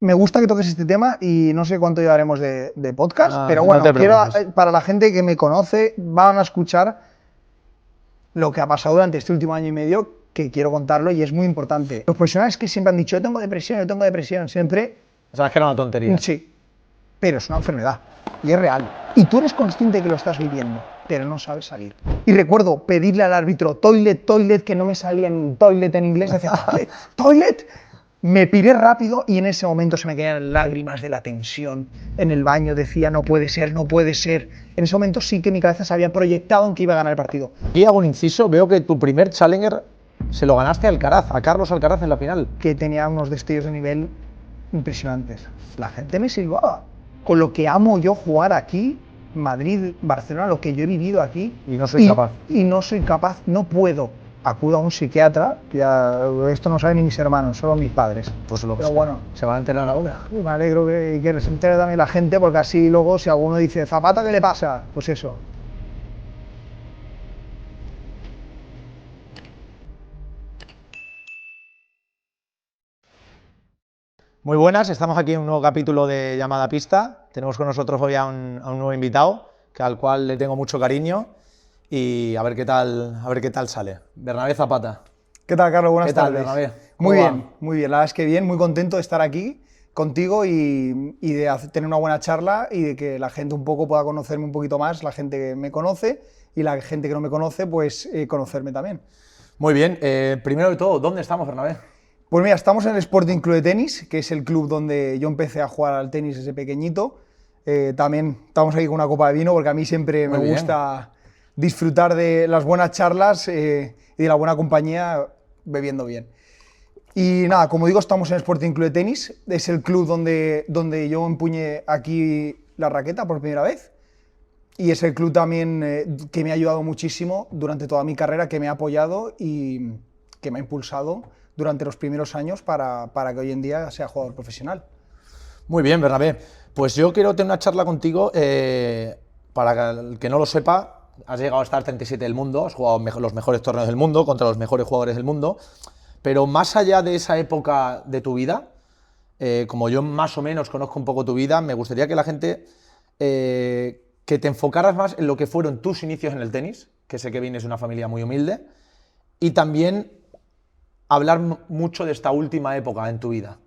Me gusta que toques este tema y no sé cuánto llevaremos de podcast, pero no bueno, te quiero, preocupes. para la gente que me conoce, van a escuchar lo que ha pasado durante este último año y medio, que quiero contarlo y es muy importante. Los profesionales que siempre han dicho, yo tengo depresión, siempre, Sabes que era una tontería. sí, pero es una enfermedad y es real. Y tú eres consciente que lo estás viviendo, pero no sabes salir. Y recuerdo pedirle al árbitro, toilet, toilet, que no me salía en toilet en inglés, decía, toilet, toilet. Me piré rápido y en ese momento se me caían lágrimas de la tensión. En el baño decía, no puede ser, no puede ser. En ese momento sí que mi cabeza se había proyectado en que iba a ganar el partido. Aquí hago un inciso, veo que tu primer Challenger se lo ganaste a Alcaraz, a Carlos Alcaraz en la final. Que tenía unos destellos de nivel impresionantes. La gente me silbaba. Con lo que amo yo jugar aquí, Madrid, Barcelona, lo que yo he vivido aquí. Y no soy capaz. Y no soy capaz, no puedo. Acudo a un psiquiatra, ya esto no saben ni mis hermanos, solo mis padres. Pues lo Pero bueno, se van a enterar ahora. me alegro que se entere también la gente, porque así luego si alguno dice, Zapata, ¿qué le pasa? Pues eso. Muy buenas, estamos aquí en un nuevo capítulo de Llamada Pista. Tenemos con nosotros hoy a un nuevo invitado, al cual le tengo mucho cariño y a ver qué tal sale. Bernabé Zapata. ¿Qué tal, Carlos? Buenas ¿Qué tal, tardes. Bernabé? ¿Cómo Muy va? bien, muy bien. La verdad es que bien, muy contento de estar aquí contigo y de tener una buena charla y de que la gente un poco pueda conocerme un poquito más, la gente que me conoce y la gente que no me conoce, pues conocerme también. Muy bien, primero de todo, ¿dónde estamos, Bernabé? Pues mira, estamos en el Sporting Club de Tenis, que es el club donde yo empecé a jugar al tenis desde pequeñito. También estamos aquí con una copa de vino porque a mí siempre me Muy bien. gusta disfrutar de las buenas charlas y de la buena compañía bebiendo bien. Y nada, como digo, estamos en el Sporting Club de Tenis, es el club donde yo empuñé aquí la raqueta por primera vez. Y es el club también que me ha ayudado muchísimo durante toda mi carrera, que me ha apoyado y que me ha impulsado durante los primeros años para que hoy en día sea jugador profesional. Muy bien, Bernabé. Pues yo quiero tener una charla contigo, para el que no lo sepa, has llegado a estar 37 del mundo, has jugado los mejores torneos del mundo, contra los mejores jugadores del mundo, pero más allá de esa época de tu vida, como yo más o menos conozco un poco tu vida, me gustaría que la gente, que te enfocaras más en lo que fueron tus inicios en el tenis, que sé que vienes de una familia muy humilde, y también hablar mucho de esta última época en tu vida.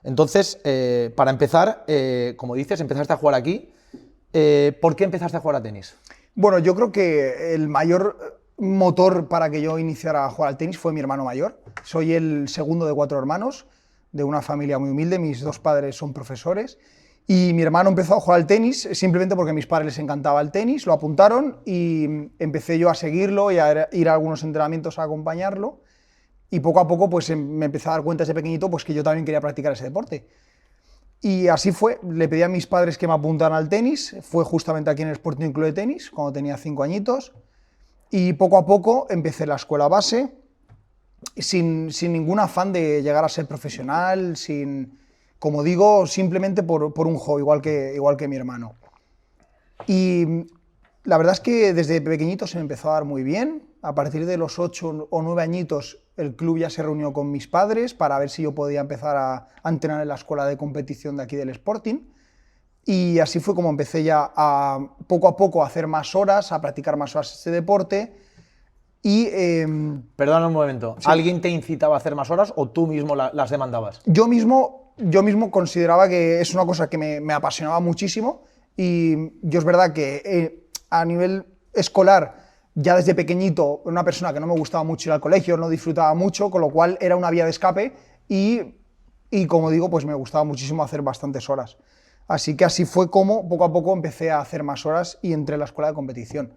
Entonces, para empezar, como dices, empezaste a jugar aquí. ¿Por qué empezaste a jugar a tenis? Bueno, yo creo que el mayor motor para que yo iniciara a jugar al tenis fue mi hermano mayor. Soy el segundo de 4 hermanos, de una familia muy humilde. Mis dos padres son profesores. Y mi hermano empezó a jugar al tenis simplemente porque a mis padres les encantaba el tenis, lo apuntaron y empecé yo a seguirlo y a ir a algunos entrenamientos a acompañarlo. Y poco a poco pues me empecé a dar cuenta desde pequeñito pues que yo también quería practicar ese deporte. Y así fue, le pedí a mis padres que me apuntaran al tenis, fue justamente aquí en el Sporting Club de Tenis, cuando tenía 5 añitos, y poco a poco empecé la escuela base, sin ningún afán de llegar a ser profesional, como digo, simplemente por un juego, igual que mi hermano. Y la verdad es que desde pequeñito se me empezó a dar muy bien. A partir de los 8 o 9 añitos el club ya se reunió con mis padres para ver si yo podía empezar a entrenar en la escuela de competición de aquí del Sporting. Y así fue como empecé ya poco a poco a hacer más horas, a practicar más horas este deporte. Y Perdona un momento, Sí. ¿alguien te incitaba a hacer más horas o tú mismo las demandabas? yo mismo consideraba que es una cosa que me apasionaba muchísimo y yo es verdad que a nivel escolar, ya desde pequeñito, una persona que no me gustaba mucho ir al colegio, no disfrutaba mucho, con lo cual era una vía de escape y como digo, pues me gustaba muchísimo hacer bastantes horas. Así que así fue como poco a poco empecé a hacer más horas y entré en la escuela de competición.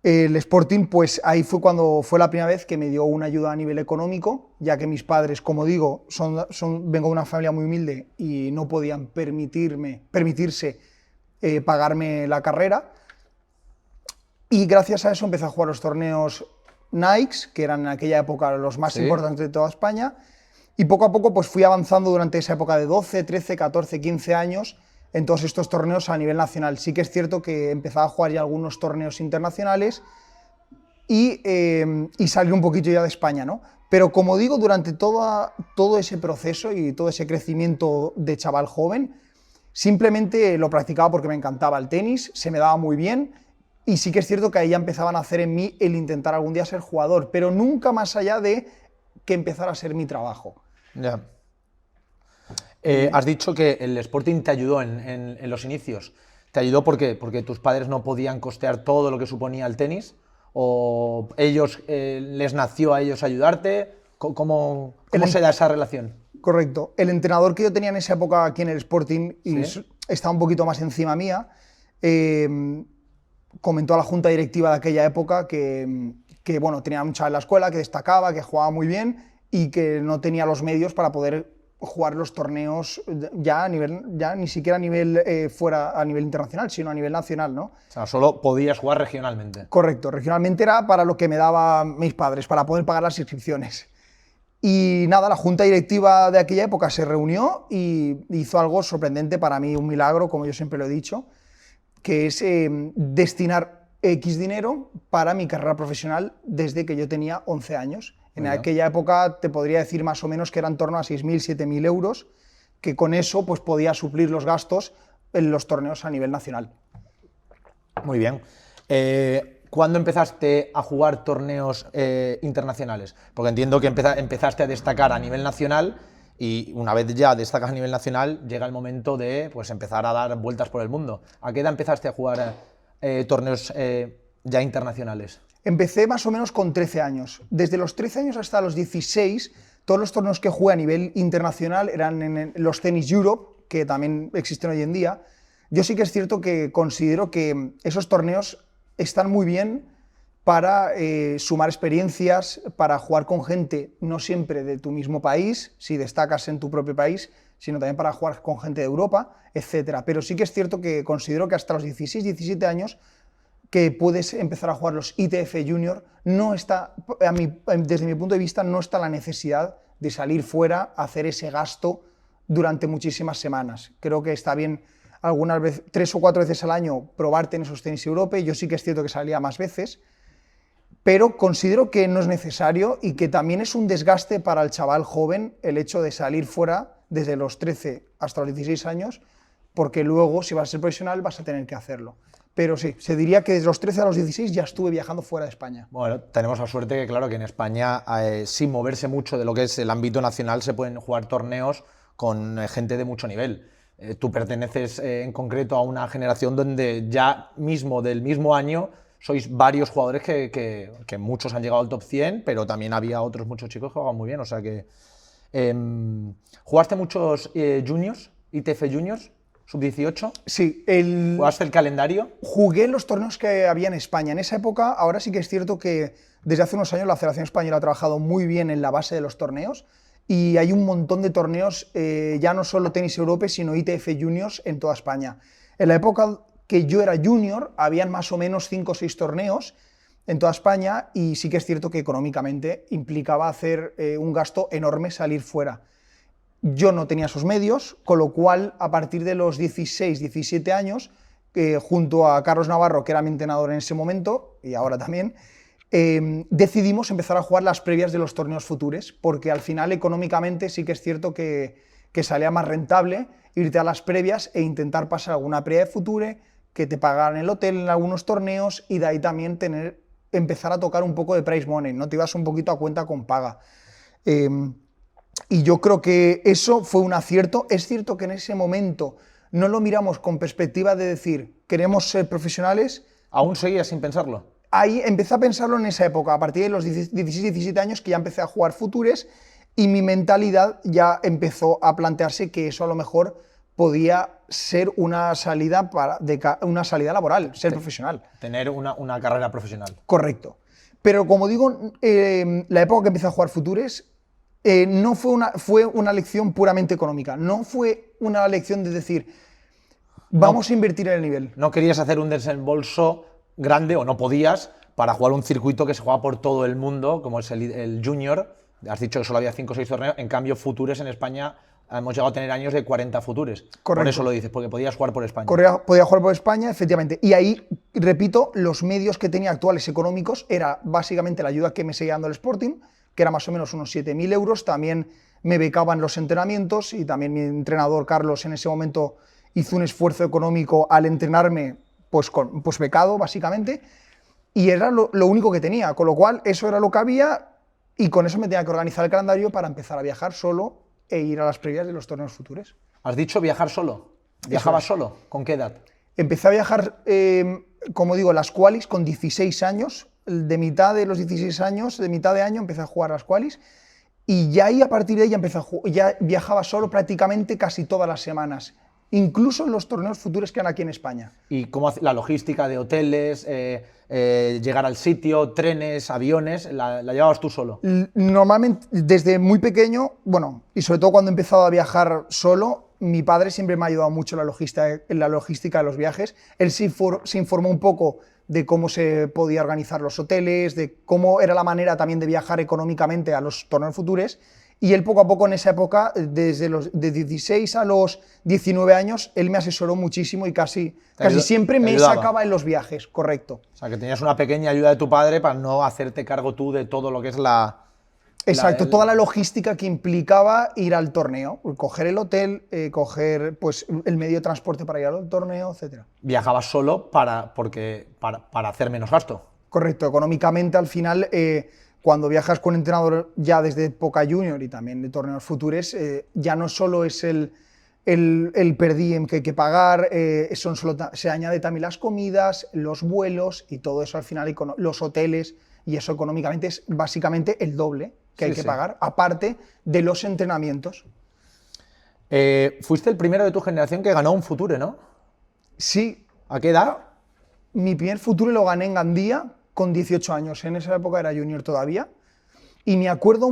El Sporting, pues ahí fue cuando fue la primera vez que me dio una ayuda a nivel económico, ya que mis padres, como digo, vengo de una familia muy humilde y no podían permitirse pagarme la carrera. Y gracias a eso empecé a jugar los torneos Nikes, que eran en aquella época los más Sí. importantes de toda España. Y poco a poco pues fui avanzando durante esa época de 12, 13, 14, 15 años en todos estos torneos a nivel nacional. Sí que es cierto que empezaba a jugar ya algunos torneos internacionales y salir un poquito ya de España, ¿no? Pero como digo, durante todo ese proceso y todo ese crecimiento de chaval joven, simplemente lo practicaba porque me encantaba el tenis, se me daba muy bien, y sí que es cierto que ahí ya empezaban a hacer en mí el intentar algún día ser jugador, pero nunca más allá de que empezara a ser mi trabajo. Ya. Has dicho que el Sporting te ayudó en los inicios. ¿Te ayudó porque tus padres no podían costear todo lo que suponía el tenis? ¿O ellos les nació a ellos ayudarte? ¿Cómo se da esa relación? Correcto. El entrenador que yo tenía en esa época aquí en el Sporting, y ¿Sí? estaba un poquito más encima mía, comentó a la junta directiva de aquella época que bueno, tenía un chaval en la escuela, que destacaba, que jugaba muy bien y que no tenía los medios para poder jugar los torneos ya ni siquiera a nivel fuera a nivel internacional, sino a nivel nacional, ¿no? O sea, solo podías jugar regionalmente. Correcto, regionalmente era para lo que me daban mis padres, para poder pagar las inscripciones. Y nada, la junta directiva de aquella época se reunió y hizo algo sorprendente para mí, un milagro, como yo siempre lo he dicho, que es destinar X dinero para mi carrera profesional desde que yo tenía 11 años. En aquella época te podría decir más o menos que eran en torno a 6.000, 7.000 euros, que con eso pues, podía suplir los gastos en los torneos a nivel nacional. Muy bien. ¿Cuándo empezaste a jugar torneos internacionales? Porque entiendo que empezaste a destacar a nivel nacional y una vez ya destacas a nivel nacional, llega el momento de pues, empezar a dar vueltas por el mundo. ¿A qué edad empezaste a jugar torneos ya internacionales? Empecé más o menos con 13 años. Desde los 13 años hasta los 16, todos los torneos que jugué a nivel internacional eran en los Tennis Europe, que también existen hoy en día. Yo sí que es cierto que considero que esos torneos están muy bien para sumar experiencias, para jugar con gente no siempre de tu mismo país, si destacas en tu propio país, sino también para jugar con gente de Europa, etc. Pero sí que es cierto que considero que hasta los 16, 17 años que puedes empezar a jugar los ITF Junior, no está, desde mi punto de vista, no está la necesidad de salir fuera a hacer ese gasto durante muchísimas semanas. Creo que está bien algunas veces, 3 o 4 veces al año, probarte en esos tenis Europe. Yo sí que es cierto que salía más veces, pero considero que no es necesario y que también es un desgaste para el chaval joven el hecho de salir fuera desde los 13 hasta los 16 años, porque luego, si vas a ser profesional, vas a tener que hacerlo. Pero sí, se diría que desde los 13 a los 16 ya estuve viajando fuera de España. Bueno, tenemos la suerte que, claro, que en España, sin moverse mucho de lo que es el ámbito nacional, se pueden jugar torneos con gente de mucho nivel. Tú perteneces en concreto a una generación donde ya mismo, del mismo año, sois varios jugadores que muchos han llegado al top 100, pero también había otros muchos chicos que jugaban muy bien, o sea que... ¿Jugaste muchos juniors, ITF Juniors? ¿Sub-18? Sí. ¿Jugaste el calendario? Jugué los torneos que había en España. En esa época, ahora sí que es cierto que desde hace unos años la Federación Española ha trabajado muy bien en la base de los torneos y hay un montón de torneos, ya no solo Tenis Europe, sino ITF Juniors en toda España. En la época que yo era junior, habían más o menos 5 o 6 torneos en toda España y sí que es cierto que económicamente implicaba hacer un gasto enorme salir fuera. Yo no tenía esos medios, con lo cual, a partir de los 16, 17 años, junto a Carlos Navarro, que era mi entrenador en ese momento, y ahora también, decidimos empezar a jugar las previas de los torneos futures, porque al final, económicamente, sí que es cierto que salía más rentable irte a las previas e intentar pasar alguna previa de future, que te pagaran el hotel en algunos torneos, y de ahí también empezar a tocar un poco de prize money, ¿no? Te ibas un poquito a cuenta con paga. Y yo creo que eso fue un acierto. Es cierto que en ese momento no lo miramos con perspectiva de decir, queremos ser profesionales. ¿Aún seguías sin pensarlo? Ahí empecé a pensarlo en esa época, a partir de los 16, 17 años, que ya empecé a jugar futures y mi mentalidad ya empezó a plantearse que eso a lo mejor podía ser una salida, laboral, ser profesional. Tener una carrera profesional. Correcto. Pero como digo, la época que empecé a jugar futures no fue una lección puramente económica, no fue una lección de decir, vamos a invertir en el nivel. No querías hacer un desembolso grande, o no podías, para jugar un circuito que se juega por todo el mundo, como es el Junior. Has dicho que solo había 5 o 6 torneos, en cambio futures en España hemos llegado a tener años de 40 futures. Correcto. Por eso lo dices, porque podías jugar por España. Podía jugar por España, efectivamente. Y ahí, repito, los medios que tenía actuales económicos era básicamente la ayuda que me seguía dando el Sporting, que era más o menos unos 7.000 euros. También me becaban los entrenamientos y también mi entrenador Carlos en ese momento hizo un esfuerzo económico al entrenarme pues becado básicamente, y era lo único que tenía, con lo cual eso era lo que había y con eso me tenía que organizar el calendario para empezar a viajar solo e ir a las previas de los torneos futuros. ¿Has dicho viajar solo? ¿Viajabas solo? ¿Con qué edad? Empecé a viajar, como digo, las qualis con 16 años, de mitad de los 16 años, de mitad de año empecé a jugar las qualis y ya ahí a partir de ahí ya viajaba solo prácticamente casi todas las semanas, incluso en los torneos futuros que han aquí en España. ¿Y cómo la logística de hoteles, llegar al sitio, trenes, aviones, la llevabas tú solo? Normalmente, desde muy pequeño, bueno, y sobre todo cuando he empezado a viajar solo, mi padre siempre me ha ayudado mucho en la logística de los viajes. Él se informó un poco de cómo se podía organizar los hoteles, de cómo era la manera también de viajar económicamente a los torneos futuros. Y él poco a poco en esa época, desde de 16 a los 19 años, él me asesoró muchísimo y casi siempre me sacaba en los viajes, correcto. O sea, que tenías una pequeña ayuda de tu padre para no hacerte cargo tú de todo lo que es la... Exacto, toda la logística que implicaba ir al torneo, coger el hotel, coger pues, el medio de transporte para ir al torneo, etc. Viajabas solo para hacer menos gasto. Correcto, económicamente al final... cuando viajas con entrenador ya desde época junior y también de torneos futuros, ya no solo es el per diem que hay que pagar, se añade también las comidas, los vuelos y todo eso al final, los hoteles, y eso económicamente es básicamente el doble que hay que pagar, aparte de los entrenamientos. Fuiste el primero de tu generación que ganó un Future, ¿no? Sí. ¿A qué edad? Mi primer Future lo gané en Gandía, con 18 años, en esa época era junior todavía, y me acuerdo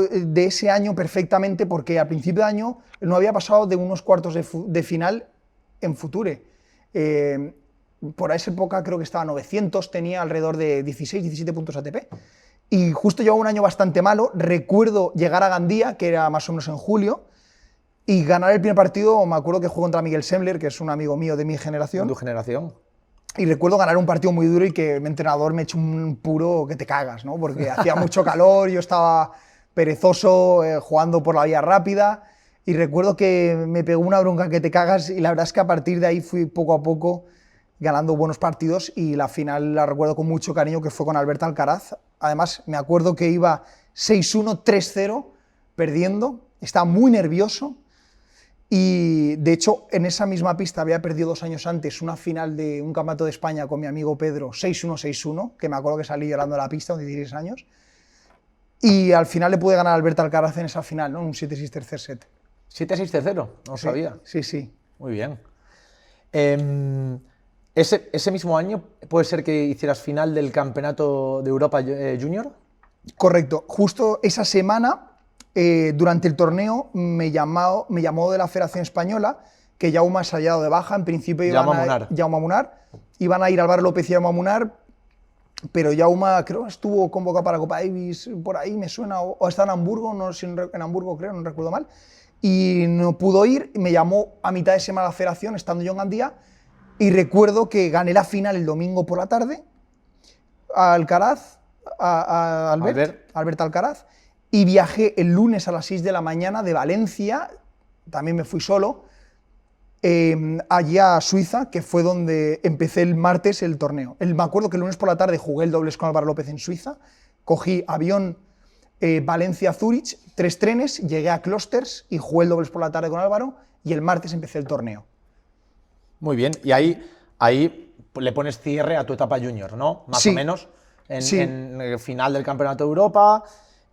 de ese año perfectamente porque a principio de año no había pasado de unos cuartos de final en Future. Por esa época creo que estaba a 900, tenía alrededor de 16, 17 puntos ATP, y justo llevaba un año bastante malo. Recuerdo llegar a Gandía, que era más o menos en julio, y ganar el primer partido. Me acuerdo que jugué contra Miguel Sembler, que es un amigo mío de mi generación. ¿De tu generación? Y recuerdo ganar un partido muy duro y que mi entrenador me echó un puro que te cagas, ¿no? Porque hacía mucho calor, yo estaba perezoso, jugando por la vía rápida, y recuerdo que me pegó una bronca que te cagas, y la verdad es que a partir de ahí fui poco a poco ganando buenos partidos, y la final la recuerdo con mucho cariño, que fue con Albert Alcaraz. Además, me acuerdo que iba 6-1, 3-0, perdiendo, estaba muy nervioso. Y de hecho, en esa misma pista había perdido 2 años antes una final de un campeonato de España con mi amigo Pedro, 6-1, 6-1, que me acuerdo que salí llorando a la pista, con 16 años. Y al final le pude ganar a Albert Alcaraz en esa final, ¿no? Un 7-6 tercer set. 7-6 tercero, no sí, sabía. Sí, sí. Muy bien. Ese mismo año, ¿puede ser que hicieras final del Campeonato de Europa Junior? Correcto. Justo esa semana, durante el torneo, me llamó de la Federación Española, que Jaume se había dado de baja. En principio Jaume Munar. Iban a ir Álvaro López y Jaume Munar, pero Jaume creo que estuvo convocado para Copa Davis, por ahí me suena, o está en Hamburgo, no sé, en Hamburgo creo, no recuerdo mal, y no pudo ir. Me llamó a mitad de semana la Federación, estando yo en Gandía, y recuerdo que gané la final el domingo por la tarde a Alcaraz, a Albert Alcaraz, y viajé el lunes a las 6 de la mañana de Valencia, también me fui solo, allá a Suiza, que fue donde empecé el martes el torneo. Me acuerdo que el lunes por la tarde jugué el dobles con Álvaro López en Suiza, cogí avión Valencia-Zurich, 3 trenes, llegué a Klosters y jugué el dobles por la tarde con Álvaro, y el martes empecé el torneo. Muy bien, y ahí le pones cierre a tu etapa junior, ¿no? Más o menos, en el final del Campeonato de Europa,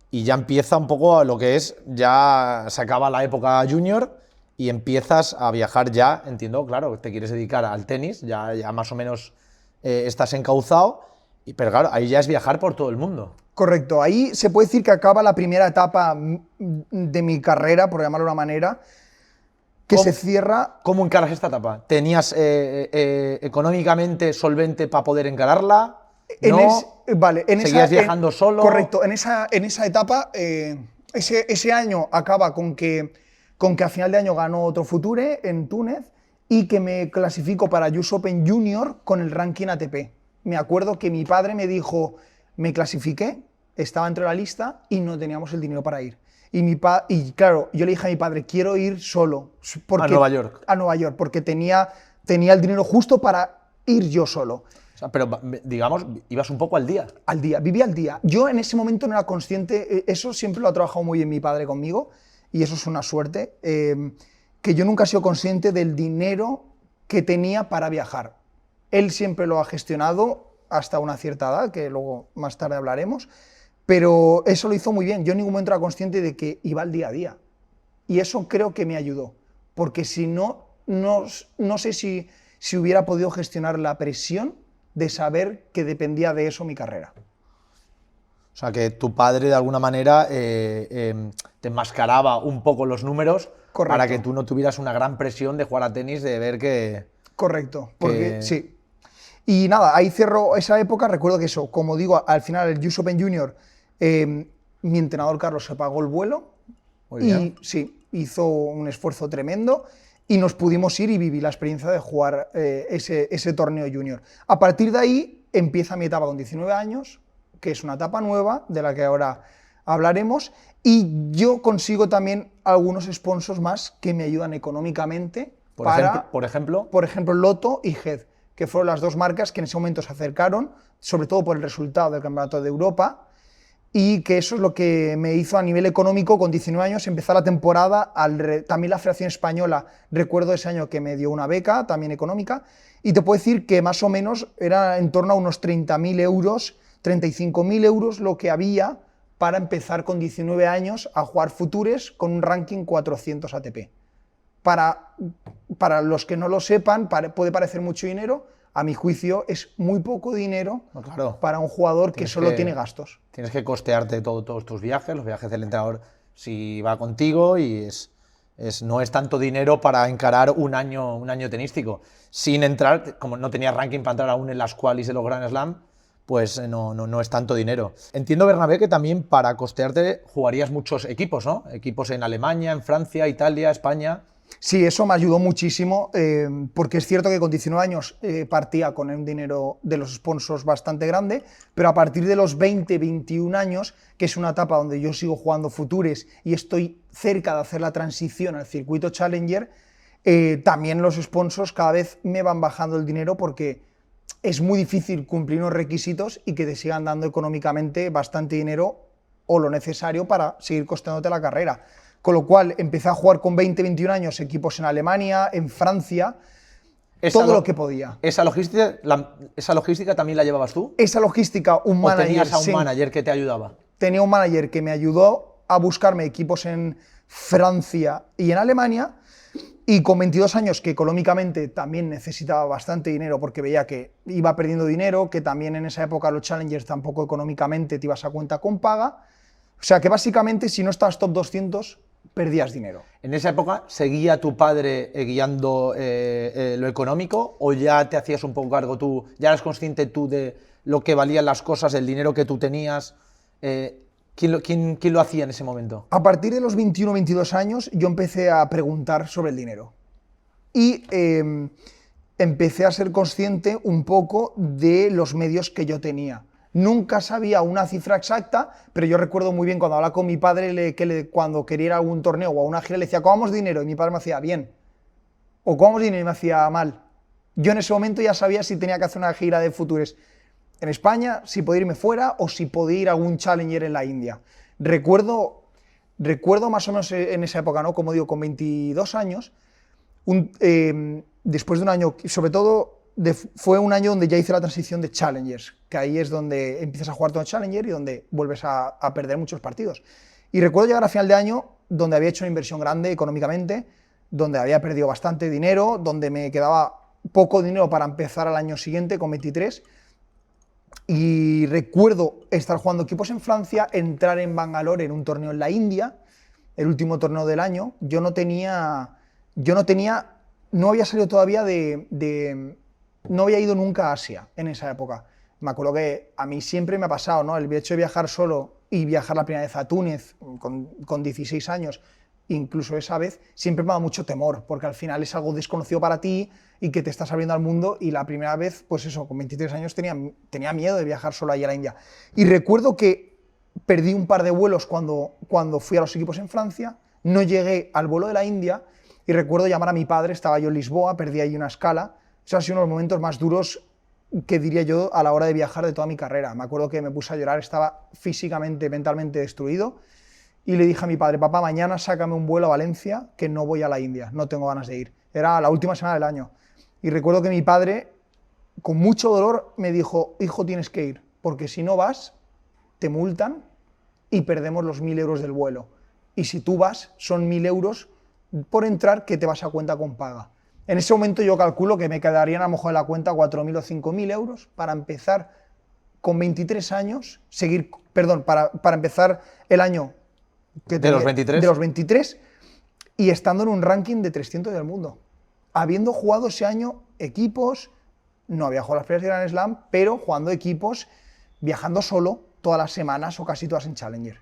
y ya empieza un poco lo que es, ya se acaba la época junior y empiezas a viajar ya, entiendo, claro, te quieres dedicar al tenis, ya más o menos estás encauzado, pero claro, ahí ya es viajar por todo el mundo. Correcto, ahí se puede decir que acaba la primera etapa de mi carrera, por llamarlo de una manera, que se cierra. ¿Cómo encaras esta etapa? ¿Tenías económicamente solvente para poder encararla? ¿Seguías viajando solo? Correcto, en esa etapa, ese año acaba con que a final de año ganó otro Future en Túnez y que me clasifico para US Open Junior con el ranking ATP. Me acuerdo que mi padre me dijo, me clasifiqué, estaba dentro de la lista y no teníamos el dinero para ir. Y claro, yo le dije a mi padre, quiero ir solo. A Nueva York. A Nueva York, porque tenía el dinero justo para ir yo solo. O sea, pero digamos, ibas un poco al día. Al día, vivía al día. Yo en ese momento no era consciente, eso siempre lo ha trabajado muy bien mi padre conmigo, y eso es una suerte, que yo nunca he sido consciente del dinero que tenía para viajar. Él siempre lo ha gestionado hasta una cierta edad, que luego más tarde hablaremos, pero eso lo hizo muy bien. Yo en ningún momento era consciente de que iba al día a día. Y eso creo que me ayudó, porque si no, no sé si hubiera podido gestionar la presión de saber que dependía de eso mi carrera. O sea, que tu padre de alguna manera te enmascaraba un poco los números. Correcto. Para que tú no tuvieras una gran presión de jugar a tenis, de ver que... Correcto, porque sí. Y nada, ahí cerró esa época. Recuerdo que eso, como digo, al final el US Open Junior, mi entrenador Carlos se pagó el vuelo. Muy bien. Y sí, hizo un esfuerzo tremendo y nos pudimos ir y viví la experiencia de jugar ese torneo junior. A partir de ahí empieza mi etapa con 19 años, que es una etapa nueva, de la que ahora hablaremos, y yo consigo también algunos sponsors más que me ayudan económicamente. Por ejemplo, Lotto y Head, que fueron las dos marcas que en ese momento se acercaron, sobre todo por el resultado del Campeonato de Europa, y que eso es lo que me hizo a nivel económico, con 19 años, empezar la temporada. También la Federación Española, recuerdo ese año que me dio una beca, también económica, y te puedo decir que más o menos era en torno a unos 30.000 euros, 35.000 euros lo que había para empezar con 19 años a jugar Futures con un ranking 400 ATP. Para los que no lo sepan, puede parecer mucho dinero. A mi juicio es muy poco dinero, claro, para un jugador que solo tiene gastos. Tienes que costearte todos tus viajes, los viajes del entrenador si va contigo, y no es tanto dinero para encarar un año tenístico. Sin entrar, como no tenías ranking para entrar aún en las qualis de los Grand Slam, pues no es tanto dinero. Entiendo, Bernabé, que también para costearte jugarías muchos equipos, ¿no? Equipos en Alemania, en Francia, Italia, España... Sí, eso me ayudó muchísimo, porque es cierto que con 19 años partía con un dinero de los sponsors bastante grande, pero a partir de los 20, 21 años, que es una etapa donde yo sigo jugando Futures y estoy cerca de hacer la transición al circuito Challenger, también los sponsors cada vez me van bajando el dinero, porque es muy difícil cumplir unos requisitos y que te sigan dando económicamente bastante dinero o lo necesario para seguir costeándote la carrera. Con lo cual empecé a jugar con 20, 21 años equipos en Alemania, en Francia, todo lo que podía. ¿Esa logística también la llevabas tú? Esa logística, un manager... ¿O tenías a un manager que te ayudaba? Tenía un manager que me ayudó a buscarme equipos en Francia y en Alemania, y con 22 años, que económicamente también necesitaba bastante dinero porque veía que iba perdiendo dinero, que también en esa época los Challengers tampoco económicamente te ibas a cuenta con paga. O sea que básicamente si no estabas top 200... perdías dinero. ¿En esa época seguía tu padre guiando lo económico, o ya te hacías un poco cargo tú, ya eras consciente tú de lo que valían las cosas, el dinero que tú tenías? ¿Quién lo hacía en ese momento? A partir de los 21 o 22 años yo empecé a preguntar sobre el dinero y empecé a ser consciente un poco de los medios que yo tenía. Nunca sabía una cifra exacta, pero yo recuerdo muy bien cuando hablaba con mi padre cuando quería ir a algún torneo o a una gira, le decía, ¿cómo vamos dinero? Y mi padre me hacía, bien. O ¿cómo vamos dinero? Y me hacía, mal. Yo en ese momento ya sabía si tenía que hacer una gira de Futures en España, si podía irme fuera o si podía ir a algún Challenger en la India. Recuerdo más o menos en esa época, ¿no? Como digo, con 22 años, después de un año, sobre todo... fue un año donde ya hice la transición de Challengers, que ahí es donde empiezas a jugar todo Challenger y donde vuelves a perder muchos partidos. Y recuerdo llegar a final de año donde había hecho una inversión grande económicamente, donde había perdido bastante dinero, donde me quedaba poco dinero para empezar al año siguiente con 23. Y recuerdo estar jugando equipos en Francia, entrar en Bangalore en un torneo en la India, el último torneo del año. No había salido todavía no había ido nunca a Asia en esa época. Me acuerdo que a mí siempre me ha pasado, ¿no? El hecho de viajar solo y viajar la primera vez a Túnez con 16 años, incluso esa vez, siempre me ha dado mucho temor, porque al final es algo desconocido para ti y que te estás abriendo al mundo, y la primera vez, pues eso, con 23 años tenía miedo de viajar solo allá a la India. Y recuerdo que perdí un par de vuelos cuando fui a los equipos en Francia, no llegué al vuelo de la India y recuerdo llamar a mi padre, estaba yo en Lisboa, perdí ahí una escala. Eso ha sido uno de los momentos más duros que diría yo a la hora de viajar de toda mi carrera. Me acuerdo que me puse a llorar, estaba físicamente, mentalmente destruido y le dije a mi padre, papá, mañana sácame un vuelo a Valencia que no voy a la India, no tengo ganas de ir. Era la última semana del año. Y recuerdo que mi padre, con mucho dolor, me dijo, hijo, tienes que ir, porque si no vas, te multan y perdemos los 1.000 euros del vuelo. Y si tú vas, son 1.000 euros por entrar que te vas a cuenta con paga. En ese momento yo calculo que me quedarían a lo mejor en la cuenta 4.000 o 5.000 euros para empezar con 23 años, para empezar el año que ¿De los 23? De los 23 y estando en un ranking de 300 del mundo. Habiendo jugado ese año equipos, no había jugado las peleas de Grand Slam, pero jugando equipos, viajando solo todas las semanas o casi todas en Challenger.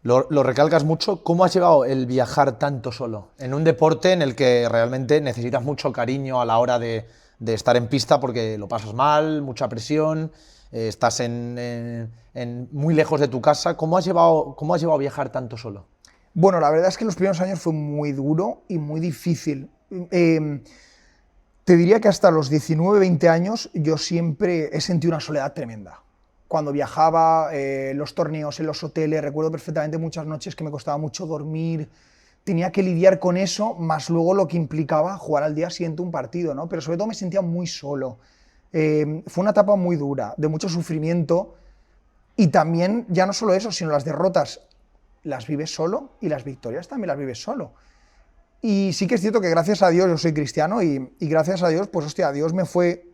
Lo recalcas mucho. ¿Cómo has llevado el viajar tanto solo? En un deporte en el que realmente necesitas mucho cariño a la hora de estar en pista porque lo pasas mal, mucha presión, estás muy lejos de tu casa. ¿Cómo has llevado viajar tanto solo? Bueno, la verdad es que los primeros años fue muy duro y muy difícil. Te diría que hasta los 19, 20 años yo siempre he sentido una soledad tremenda. Cuando viajaba, los torneos, en los hoteles, recuerdo perfectamente muchas noches que me costaba mucho dormir, tenía que lidiar con eso, más luego lo que implicaba jugar al día siguiente un partido, ¿no? Pero sobre todo me sentía muy solo. Fue una etapa muy dura, de mucho sufrimiento, y también, ya no solo eso, sino las derrotas las vives solo y las victorias también las vives solo. Y sí que es cierto que gracias a Dios yo soy cristiano y gracias a Dios, pues hostia, Dios me fue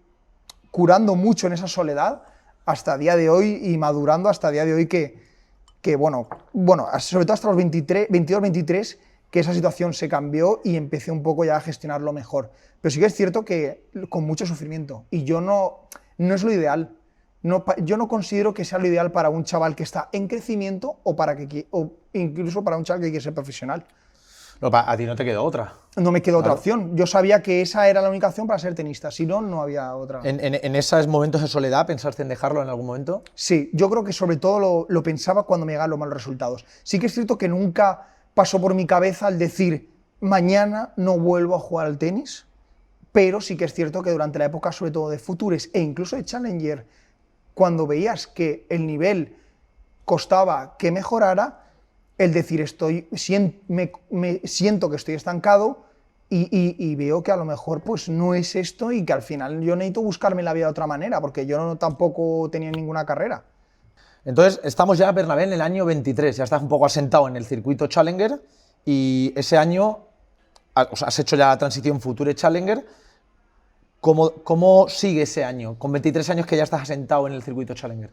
curando mucho en esa soledad hasta el día de hoy y madurando hasta el día de hoy que bueno, sobre todo hasta los 22, 23, que esa situación se cambió y empecé un poco ya a gestionarlo mejor. Pero sí que es cierto que con mucho sufrimiento y no es lo ideal. Yo no considero que sea lo ideal para un chaval que está en crecimiento o incluso para un chaval que quiere ser profesional. No, a ti no te quedó otra. No me quedó Claro. otra opción. Yo sabía que esa era la única opción para ser tenista, si no, no había otra. ¿En esos momentos de soledad pensaste en dejarlo en algún momento? Sí, yo creo que sobre todo lo pensaba cuando me llegaban los malos resultados. Sí que es cierto que nunca pasó por mi cabeza el decir, mañana no vuelvo a jugar al tenis, pero sí que es cierto que durante la época, sobre todo de Futures e incluso de Challenger, cuando veías que el nivel costaba que mejorara, el decir me siento que estoy estancado y veo que a lo mejor pues no es esto y que al final yo necesito buscarme la vida de otra manera porque yo tampoco tenía ninguna carrera. Entonces, estamos ya, Bernabé, en el año 23, ya estás un poco asentado en el circuito Challenger y ese año has hecho ya la transición Future Challenger. ¿Cómo sigue ese año, con 23 años que ya estás asentado en el circuito Challenger?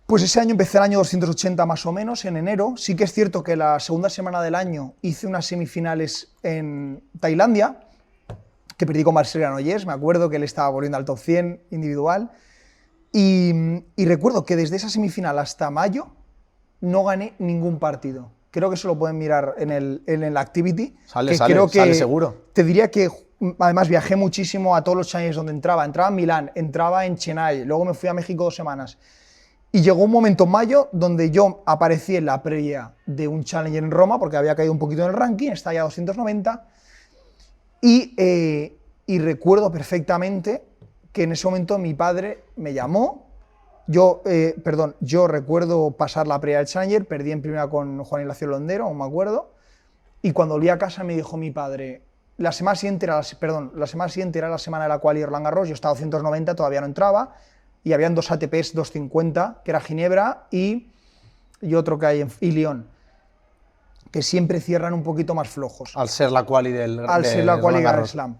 Pues ese año empecé el año 280 más o menos, en enero. Sí que es cierto que la segunda semana del año hice unas semifinales en Tailandia, que perdí con Marcel Granollers, me acuerdo que él estaba volviendo al top 100 individual. Y recuerdo que desde esa semifinal hasta mayo no gané ningún partido. Creo que eso lo pueden mirar en el Activity. Sale seguro. Te diría que además viajé muchísimo a todos los challenges donde entraba. Entraba en Milán, entraba en Chennai, luego me fui a México 2 semanas. Y llegó un momento en mayo donde yo aparecí en la previa de un Challenger en Roma, porque había caído un poquito en el ranking, estaba ya a 290, y recuerdo perfectamente que en ese momento mi padre me llamó, yo recuerdo pasar la previa del Challenger, perdí en primera con Juan Ignacio Londero, aún me acuerdo, y cuando volví a casa me dijo mi padre, la semana siguiente era la semana de la quali de Roland Garros, yo estaba a 290, todavía no entraba, y habían 2 ATPs 250, que era Ginebra y otro que hay y Lyon, que siempre cierran un poquito más flojos. Al ser la quali Grand Slam.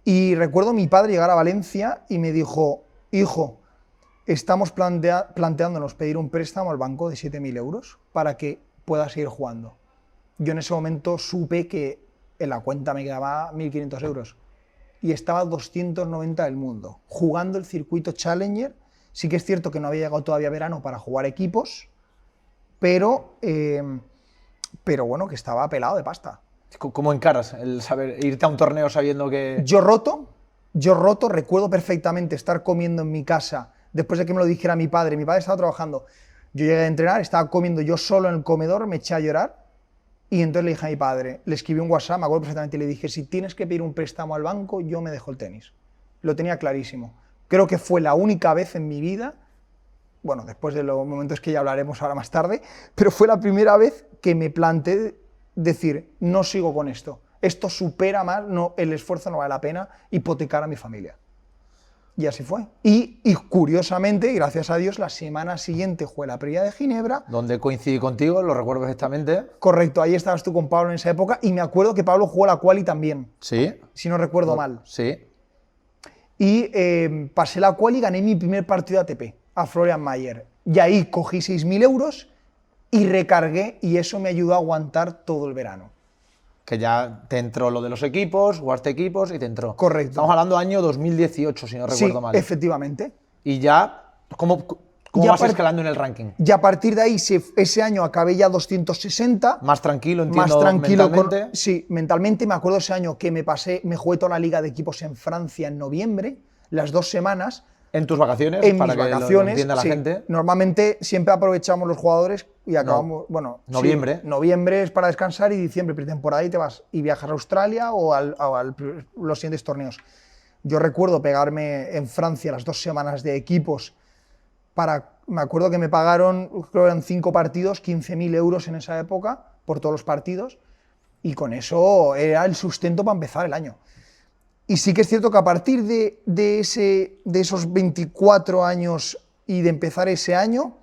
Y recuerdo a mi padre llegar a Valencia y me dijo, hijo, estamos planteándonos pedir un préstamo al banco de 7.000 euros para que puedas seguir jugando. Yo en ese momento supe que en la cuenta me quedaba 1.500 euros. Y estaba a 290 del mundo, jugando el circuito Challenger. Sí que es cierto que no había llegado todavía verano para jugar equipos, pero bueno, que estaba pelado de pasta. ¿Cómo encaras el irte a un torneo sabiendo que...? Yo roto, recuerdo perfectamente estar comiendo en mi casa, después de que me lo dijera mi padre estaba trabajando, Yo llegué a entrenar, estaba comiendo yo solo en el comedor, me eché a llorar y entonces le dije a mi padre, le escribí un WhatsApp, me acuerdo perfectamente, y le dije, si tienes que pedir un préstamo al banco, yo me dejo el tenis. Lo tenía clarísimo. Creo que fue la única vez en mi vida, bueno, después de los momentos que ya hablaremos ahora más tarde, pero fue la primera vez que me planteé decir, no sigo con esto. Esto supera más, no, el esfuerzo no vale la pena, hipotecar a mi familia. Y así fue. Y curiosamente, gracias a Dios, la semana siguiente jugué la previa de Ginebra. Donde coincidí contigo, lo recuerdo perfectamente. Correcto, ahí estabas tú con Pablo en esa época y me acuerdo que Pablo jugó la quali también. Sí. Si no recuerdo mal. Sí. Y pasé la quali y gané mi primer partido de ATP, a Florian Mayer. Y ahí cogí 6.000 euros y recargué y eso me ayudó a aguantar todo el verano. Que ya te entró lo de los equipos, jugaste equipos y te entró. Correcto. Estamos hablando año 2018, si no recuerdo mal. Sí, efectivamente. Y ya, ¿cómo Ya vas escalando en el ranking? Y a partir de ahí, ese año acabé ya 260. Más tranquilo, entiendo, Más tranquilo. mentalmente. Sí, mentalmente. Me acuerdo ese año que me jugué toda la liga de equipos en Francia en noviembre, las 2 semanas. En tus vacaciones, En para mis que vacaciones, lo entienda la sí. gente. Normalmente siempre aprovechamos los jugadores y acabamos, bueno, noviembre. Sí, noviembre es para descansar y diciembre, pretemporada, y te vas y viajas a Australia o a los siguientes torneos. Yo recuerdo pegarme en Francia las 2 semanas de equipos me acuerdo que me pagaron, creo que eran 5 partidos, 15.000 euros en esa época por todos los partidos y con eso era el sustento para empezar el año. Y sí que es cierto que a partir de esos 24 años y de empezar ese año,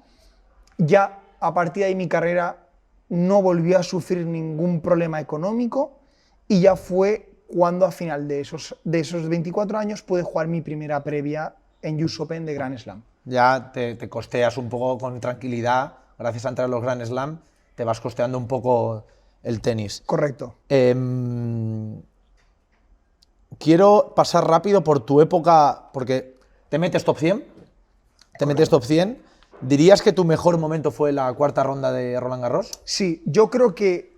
ya a partir de ahí mi carrera no volvió a sufrir ningún problema económico y ya fue cuando a final de esos 24 años pude jugar mi primera previa en US Open de Grand Slam. Ya te costeas un poco con tranquilidad, gracias a entrar en los Grand Slam, te vas costeando un poco el tenis. Correcto. Quiero pasar rápido por tu época, porque te metes top 100. Metes top 100. ¿Dirías que tu mejor momento fue la 4ª ronda de Roland Garros? Sí, yo creo que,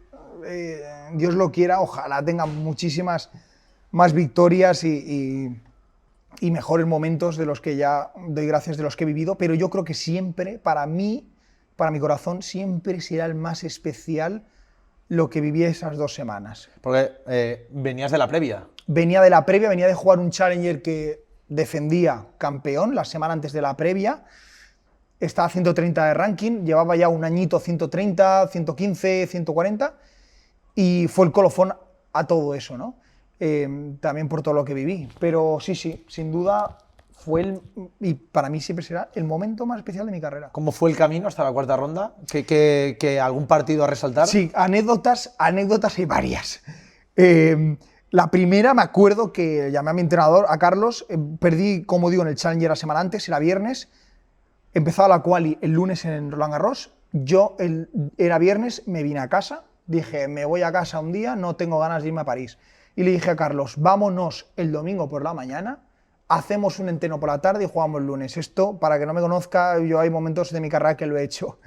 Dios lo quiera, ojalá tenga muchísimas más victorias y mejores momentos de los que ya doy gracias de los que he vivido, pero yo creo que siempre, para mí, para mi corazón, siempre será el más especial lo que viví esas 2 semanas. Porque venías de la previa. Venía de la previa, venía de jugar un Challenger que defendía campeón la semana antes de la previa. Estaba a 130 de ranking, llevaba ya un añito 130, 115, 140 y fue el colofón a todo eso, ¿no? También por todo lo que viví. Pero sí, sin duda fue y para mí siempre será el momento más especial de mi carrera. ¿Cómo fue el camino hasta la 4ª ronda? ¿Que algún partido a resaltar? Sí, anécdotas hay varias. La primera, me acuerdo que llamé a mi entrenador, a Carlos, perdí, como digo, en el Challenger la semana antes, era viernes, empezaba la quali el lunes en Roland Garros, era viernes, me vine a casa, dije, me voy a casa un día, no tengo ganas de irme a París. Y le dije a Carlos, vámonos el domingo por la mañana, hacemos un entreno por la tarde y jugamos el lunes. Esto, para que no me conozca, yo hay momentos de mi carrera que lo he hecho.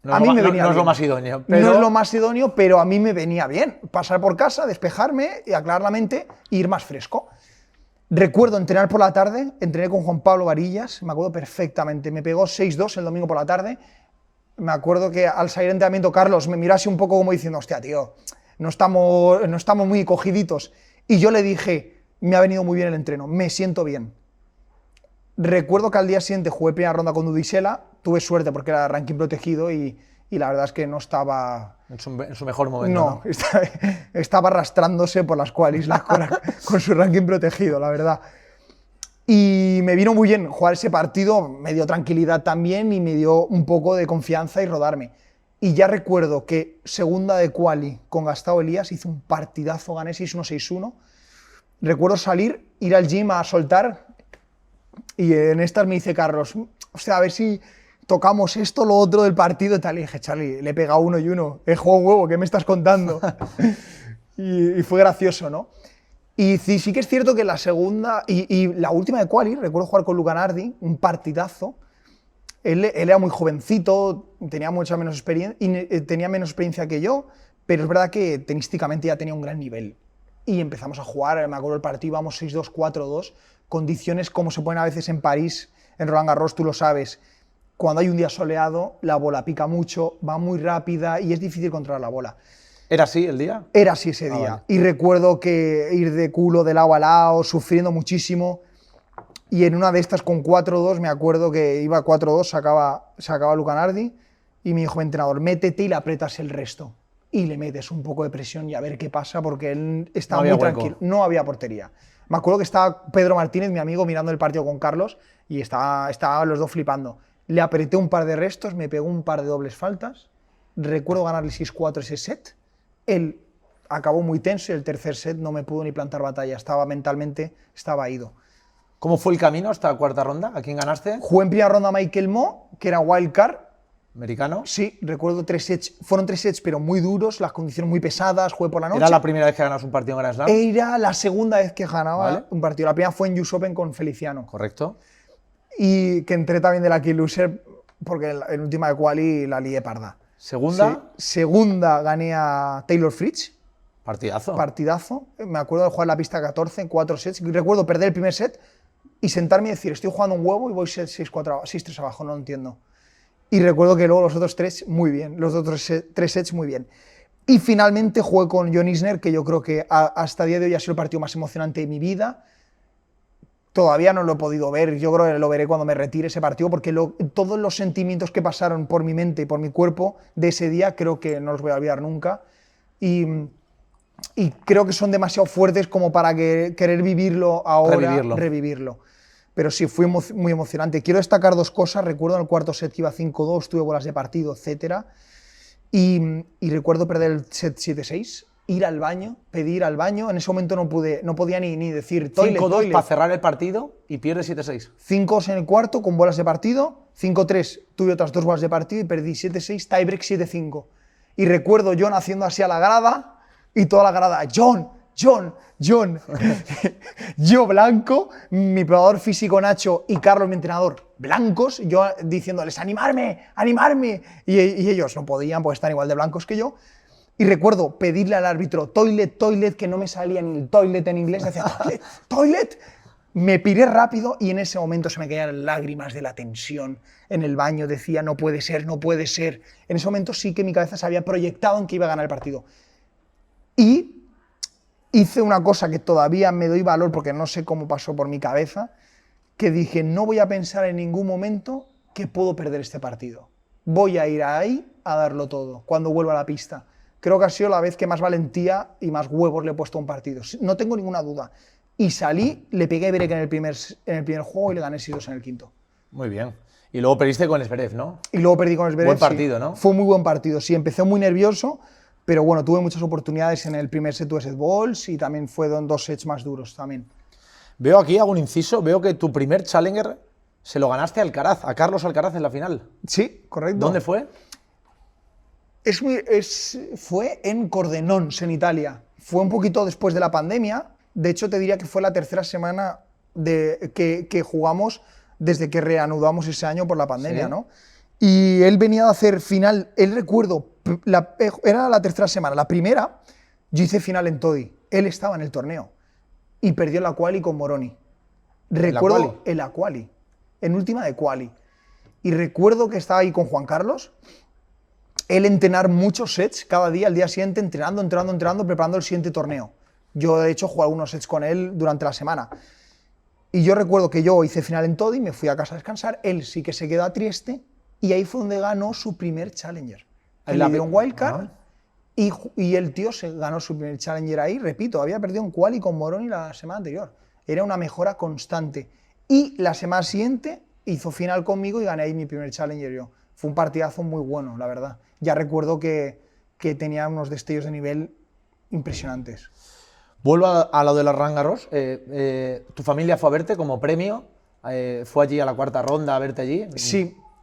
No es lo más idóneo. Pero... No es lo más idóneo, pero a mí me venía bien. Pasar por casa, despejarme, y aclarar la mente e ir más fresco. Recuerdo entrenar por la tarde, entrené con Juan Pablo Varillas, me acuerdo perfectamente. Me pegó 6-2 el domingo por la tarde. Me acuerdo que al salir de entrenamiento Carlos me mirase un poco como diciendo, hostia, tío, no estamos muy cogiditos. Y yo le dije, me ha venido muy bien el entreno, me siento bien. Recuerdo que al día siguiente jugué primera ronda con Dudisela, tuve suerte porque era ranking protegido y la verdad es que no estaba... En su mejor momento, ¿no? Estaba arrastrándose por las qualis con su ranking protegido, la verdad. Y me vino muy bien jugar ese partido, me dio tranquilidad también y me dio un poco de confianza y rodarme. Y ya recuerdo que segunda de quali con Gastao Elías hizo un partidazo, gané 6-1, 6-1. Recuerdo salir, ir al gym a soltar y en estas me dice Carlos, hostia, a ver si tocamos esto, lo otro del partido y tal. Y dije, Charlie, le he pegado 1 y 1, he jugado huevo, ¿qué me estás contando? y fue gracioso, ¿no? Y sí que es cierto que la segunda y la última de quali, recuerdo jugar con Luca Nardi, un partidazo. Él era muy jovencito, tenía mucha menos experiencia, tenía menos experiencia que yo, pero es verdad que tenísticamente ya tenía un gran nivel. Y empezamos a jugar, me acuerdo el partido, íbamos 6-2, 4-2, condiciones como se ponen a veces en París, en Roland Garros, tú lo sabes, cuando hay un día soleado, la bola pica mucho, va muy rápida y es difícil controlar la bola. ¿Era así el día? Era así ese día. Vale. Y recuerdo que ir de culo de lado a lado, sufriendo muchísimo. Y en una de estas con 4-2, me acuerdo que iba 4-2, sacaba Luca Nardi y me dijo mi entrenador, métete y le apretas el resto. Y le metes un poco de presión y a ver qué pasa, porque él estaba muy tranquilo. No había portería. Me acuerdo que estaba Pedro Martínez, mi amigo, mirando el partido con Carlos y estaban los dos flipando. Le apreté un par de restos, me pegó un par de dobles faltas. Recuerdo ganarle 6-4 ese set. Él acabó muy tenso y el tercer set no me pudo ni plantar batalla. Mentalmente estaba ido. ¿Cómo fue el camino hasta la cuarta ronda? ¿A quién ganaste? Jugué en primera ronda a Michael Mo, que era wildcard. ¿Americano? Sí, recuerdo 3 sets. Fueron 3 sets, pero muy duros, las condiciones muy pesadas, jugué por la noche. ¿Era la primera vez que ganas un partido en Grand Slam? Era la segunda vez que ganaba Vale. un partido. La primera fue en US Open con Feliciano. Correcto. Y que entré también de la Key Loser, porque en última de quali la lié parda. ¿Segunda? Sí. Segunda gané a Taylor Fritz. Partidazo. Partidazo. Me acuerdo de jugar la pista 14 en 4 sets. Recuerdo perder el primer set y sentarme y decir, estoy jugando un huevo y voy 6-3 abajo, no lo entiendo. Y recuerdo que luego los otros 3 muy bien, los otros 3 sets muy bien. Y finalmente jugué con John Isner, que yo creo que hasta el día de hoy ha sido el partido más emocionante de mi vida. Todavía no lo he podido ver, yo creo que lo veré cuando me retire ese partido, porque todos los sentimientos que pasaron por mi mente y por mi cuerpo de ese día creo que no los voy a olvidar nunca. Y creo que son demasiado fuertes como para querer vivirlo ahora, revivirlo. Pero sí, fue muy emocionante. Quiero destacar 2 cosas. Recuerdo en el cuarto set que iba 5-2, tuve bolas de partido, etc. Y recuerdo perder el set 7-6, ir al baño, pedir al baño. En ese momento no podía ni decir toilet, 5-2 para cerrar el partido y pierdes 7-6. 5-2 en el cuarto con bolas de partido. 5-3 tuve otras 2 bolas de partido y perdí 7-6, tiebreak 7-5. Y recuerdo John haciendo así a la grada y toda la grada, John. Yo blanco, mi preparador físico Nacho y Carlos, mi entrenador, blancos, yo diciéndoles, animarme. Y ellos no podían, porque están igual de blancos que yo. Y recuerdo pedirle al árbitro, toilet, que no me salía ni el toilet en inglés, decía, toilet. Me piré rápido y en ese momento se me caían lágrimas de la tensión. En el baño decía, no puede ser. En ese momento sí que mi cabeza se había proyectado en que iba a ganar el partido. Y hice una cosa que todavía me doy valor porque no sé cómo pasó por mi cabeza, que dije, no voy a pensar en ningún momento que puedo perder este partido. Voy a ir ahí a darlo todo cuando vuelva a la pista. Creo que ha sido la vez que más valentía y más huevos le he puesto a un partido. No tengo ninguna duda. Y salí, le pegué break en el primer juego y le gané 6-2 en el quinto. Muy bien. Y luego perdiste con Zverev, ¿no? Y luego perdí con Zverev. Buen partido, sí. ¿no? Fue un muy buen partido, sí. Empecé muy nervioso, pero bueno, tuve muchas oportunidades en el primer set, tuve set balls y también fueron 2 sets más duros también. Veo aquí, hago un inciso, veo que tu primer Challenger se lo ganaste a Alcaraz, a Carlos Alcaraz en la final. Sí, correcto. ¿Dónde fue? Fue en Cordenons, en Italia. Fue un poquito después de la pandemia. De hecho, te diría que fue la tercera semana que jugamos desde que reanudamos ese año por la pandemia, ¿sí? ¿No? Y él venía a hacer final, recuerdo, era la tercera semana. La primera, yo hice final en Toddy. Él estaba en el torneo y perdió la quali con Moroni. Recuerdo en la quali, en última de quali. Y recuerdo que estaba ahí con Juan Carlos, él entrenar muchos sets cada día, al día siguiente, entrenando, preparando el siguiente torneo. Yo, de hecho, jugué algunos sets con él durante la semana. Y yo recuerdo que yo hice final en Toddy, me fui a casa a descansar, él sí que se quedó a Trieste, y ahí fue donde ganó su primer Challenger. Él le dio un wildcard y el tío se ganó su primer Challenger ahí, repito, había perdido en quali con Moroni la semana anterior. Era una mejora constante. Y la semana siguiente hizo final conmigo y gané ahí mi primer Challenger yo. Fue un partidazo muy bueno, la verdad. Ya recuerdo que tenía unos destellos de nivel impresionantes. Vuelvo a lo de los Roland Garros. ¿Tu familia fue a verte como premio? ¿Fue allí a la cuarta ronda a verte allí?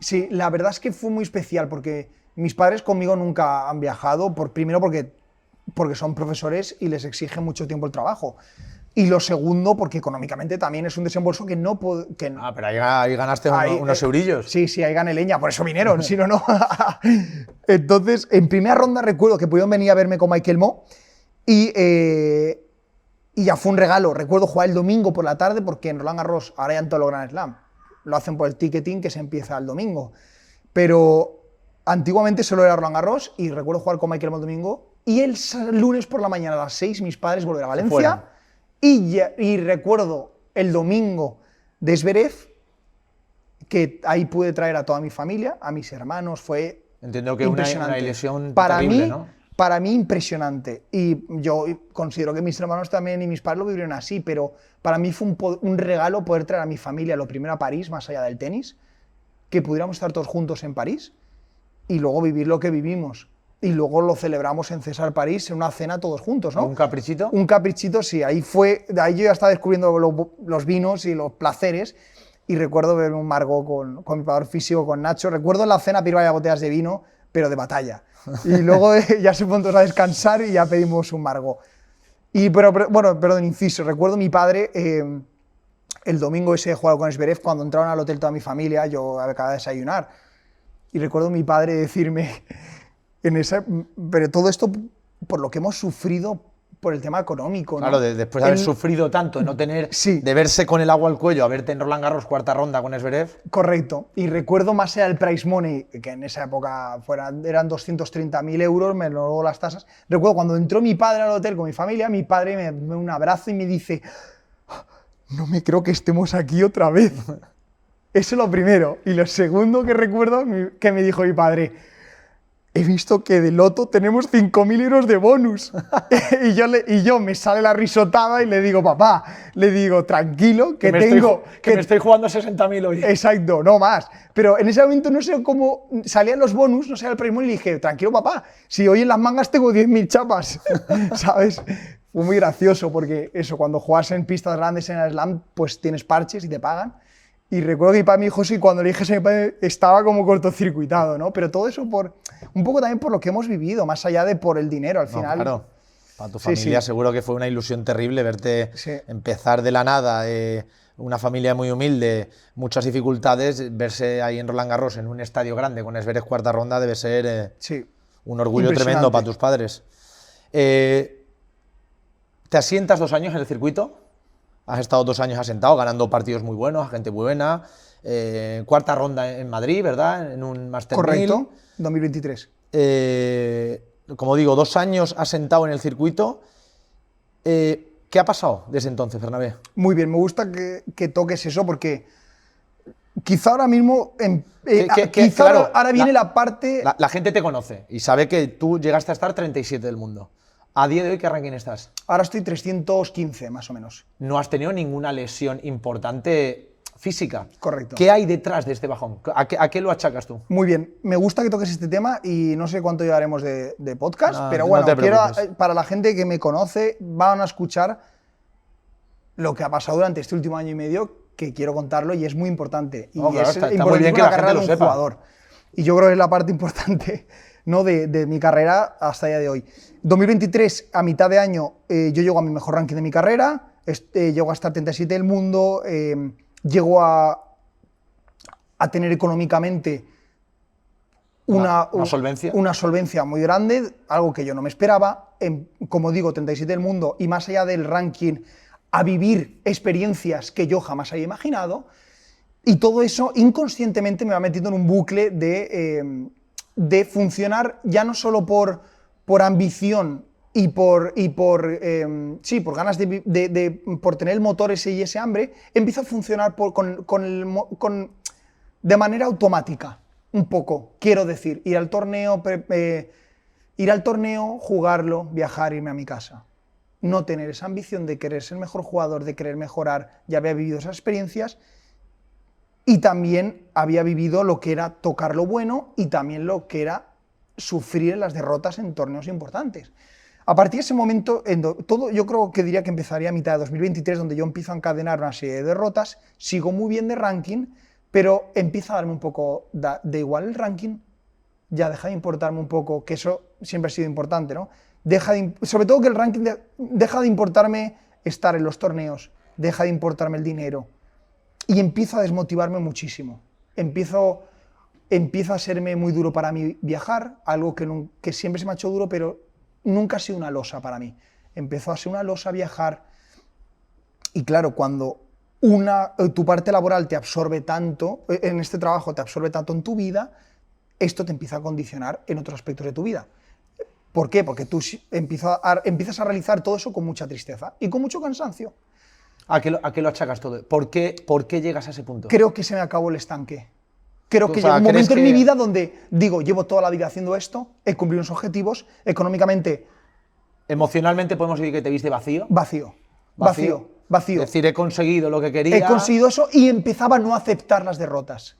Sí, la verdad es que fue muy especial porque mis padres conmigo nunca han viajado, primero porque son profesores y les exige mucho tiempo el trabajo. Y lo segundo, porque económicamente también es un desembolso que no puedo... pero ahí ganaste unos eurillos. Sí, ahí gané leña, por eso vinieron, si no. Entonces, en primera ronda recuerdo que pudieron venir a verme con Michael Mo y ya fue un regalo. Recuerdo jugar el domingo por la tarde porque en Roland Garros, ahora ya en todos los Grand Slam, lo hacen por el ticketing que se empieza el domingo. Pero antiguamente solo era Roland Garros y recuerdo jugar con Michael el domingo y el lunes por la mañana a las 6 mis padres volver a Valencia y recuerdo el domingo de Zverev, que ahí pude traer a toda mi familia, a mis hermanos, fue Entiendo que una ilusión para terrible, mí, ¿no? Para mí impresionante, y yo considero que mis hermanos también y mis padres lo vivieron así, pero para mí fue un regalo poder traer a mi familia lo primero a París, más allá del tenis, que pudiéramos estar todos juntos en París y luego vivir lo que vivimos. Y luego lo celebramos en César París, en una cena todos juntos, ¿no? ¿Un caprichito? Un caprichito, sí. Ahí yo ya estaba descubriendo los vinos y los placeres. Y recuerdo beber un Margot con mi preparador físico, con Nacho. Recuerdo en la cena pedir varias botellas de vino, pero de batalla. Y luego ya se fueron todos a descansar y ya pedimos un Margot. Bueno, perdón, inciso. Recuerdo mi padre, el domingo ese he jugado con Zverev, cuando entraron al hotel toda mi familia, yo acababa de desayunar. Y recuerdo mi padre decirme, pero todo esto por lo que hemos sufrido por el tema económico, ¿no? Claro, después de haber sufrido tanto, no tener, de verse con el agua al cuello, a verte en Roland Garros cuarta ronda con Zverev. Correcto. Y recuerdo más era el prize money, que en esa época eran 230.000 euros, menos luego las tasas. Recuerdo cuando entró mi padre al hotel con mi familia, mi padre me da un abrazo y me dice, no me creo que estemos aquí otra vez. Eso es lo primero. Y lo segundo que recuerdo que me dijo mi padre, he visto que de loto tenemos 5.000 euros de bonus. y yo me sale la risotada y le digo, papá, tranquilo, que tengo... me estoy jugando 60.000 hoy. Exacto, no más. Pero en ese momento no sé cómo salían los bonus, no sé el premio, y le dije, tranquilo, papá, si hoy en las mangas tengo 10.000 chapas, ¿sabes? Fue muy gracioso porque eso, cuando juegas en pistas grandes en el slam, pues tienes parches y te pagan. Y recuerdo que mi padre me dijo, sí, cuando le dije a mi padre estaba como cortocircuitado, ¿no? Pero todo eso un poco también por lo que hemos vivido, más allá de por el dinero, al final. Claro, para tu familia seguro que fue una ilusión terrible verte empezar de la nada, una familia muy humilde, muchas dificultades, verse ahí en Roland Garros, en un estadio grande, con Zverev cuarta ronda, debe ser un orgullo tremendo para tus padres. ¿Te asientas 2 años en el circuito? Has estado 2 años asentado, ganando partidos muy buenos, a gente muy buena. Cuarta ronda en Madrid, ¿verdad? En un Master 1000. Correcto, 2023. Como digo, 2 años asentado en el circuito. ¿Qué ha pasado desde entonces, Bernabé? Muy bien, me gusta que toques eso porque quizá ahora mismo, ahora viene la parte... La gente te conoce y sabe que tú llegaste a estar 37 del mundo. ¿A día de hoy qué ranking estás? Ahora estoy 315, más o menos. No has tenido ninguna lesión importante física. Correcto. ¿Qué hay detrás de este bajón? ¿A qué lo achacas tú? Muy bien, me gusta que toques este tema y no sé cuánto llevaremos de podcast, pero bueno, para la gente que me conoce, van a escuchar lo que ha pasado durante este último año y medio, que quiero contarlo y es muy importante. Y claro, es está muy bien que la gente lo sepa. Jugador. Y yo creo que es la parte importante, ¿no? de mi carrera hasta el día de hoy. 2023, a mitad de año, yo llego a mi mejor ranking de mi carrera, llego a estar 37 del mundo, llego a tener económicamente una solvencia muy grande, algo que yo no me esperaba, como digo, 37 del mundo y más allá del ranking, a vivir experiencias que yo jamás había imaginado, y todo eso inconscientemente me va metiendo en un bucle de funcionar ya no solo por ambición y por ganas por tener el motor ese y ese hambre, empiezo a funcionar de manera automática, un poco, quiero decir, ir al torneo, jugarlo, viajar, irme a mi casa. No tener esa ambición de querer ser el mejor jugador, de querer mejorar, ya había vivido esas experiencias y también había vivido lo que era tocar lo bueno y también lo que era sufrir las derrotas en torneos importantes. A partir de ese momento, yo creo que diría que empezaría a mitad de 2023, donde yo empiezo a encadenar una serie de derrotas, sigo muy bien de ranking, pero empieza a darme un poco de igual el ranking, ya deja de importarme un poco, que eso siempre ha sido importante, ¿no? Sobre todo que el ranking deja de importarme estar en los torneos, deja de importarme el dinero, y empiezo a desmotivarme muchísimo. Empieza a serme muy duro para mí viajar, algo que siempre se me ha hecho duro, pero nunca ha sido una losa para mí. Empezó a ser una losa viajar y claro, cuando tu parte laboral te absorbe tanto, en este trabajo te absorbe tanto en tu vida, esto te empieza a condicionar en otros aspectos de tu vida. ¿Por qué? Porque tú empiezas a realizar todo eso con mucha tristeza y con mucho cansancio. ¿A qué lo achacas todo? ¿Por qué llegas a ese punto? Creo que se me acabó el estanque. Creo que O sea, llega un ¿crees momento en que- mi vida donde digo, llevo toda la vida haciendo esto, he cumplido unos objetivos, económicamente Emocionalmente podemos decir que te viste vacío. vacío. Es decir, he conseguido lo que quería. He conseguido eso y empezaba a no aceptar las derrotas.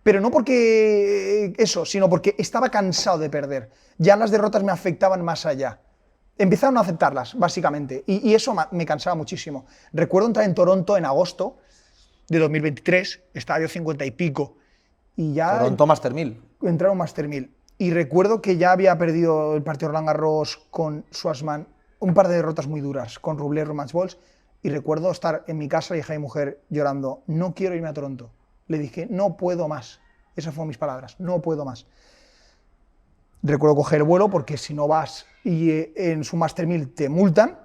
Pero no porque eso, sino porque estaba cansado de perder. Ya las derrotas me afectaban más allá. Empezaron a aceptarlas, básicamente. Y eso me cansaba muchísimo. Recuerdo entrar en Toronto en agosto de 2023, estadio 50 y pico. Y ya Toronto Master 1000. entraron Master 1000. Y recuerdo que ya había perdido el partido Roland Garros con Schwartzman, un par de derrotas muy duras, con Rublev, Match Balls. Y recuerdo estar en mi casa y dije a mi mujer llorando, no quiero irme a Toronto. Le dije, no puedo más. Esas fueron mis palabras, no puedo más. Recuerdo coger el vuelo porque si no vas y en su Master 1000 te multan.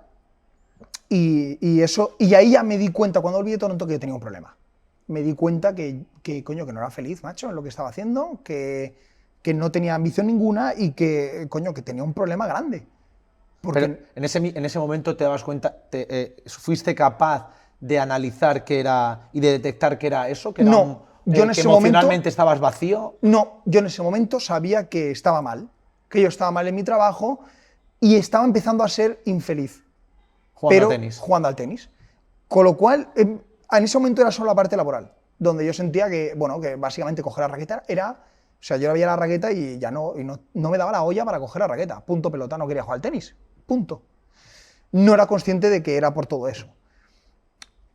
Y ahí ya me di cuenta, cuando volví de Toronto, que yo tenía un problema. Me di cuenta coño, que no era feliz, macho, en lo que estaba haciendo, que no tenía ambición ninguna y que tenía un problema grande. Porque Pero en ese momento te dabas cuenta, fuiste capaz de analizar qué era y de detectar qué era eso, que era No, yo en que ese momento emocionalmente estabas vacío. No, yo en ese momento sabía que estaba mal, que yo estaba mal en mi trabajo y estaba empezando a ser infeliz. Jugando al tenis. Jugando al tenis. Con lo cual, en ese momento era solo la parte laboral, donde yo sentía que básicamente coger la raqueta era... O sea, yo veía la raqueta y ya no me daba la olla para coger la raqueta. Punto pelota, no quería jugar al tenis. Punto. No era consciente de que era por todo eso.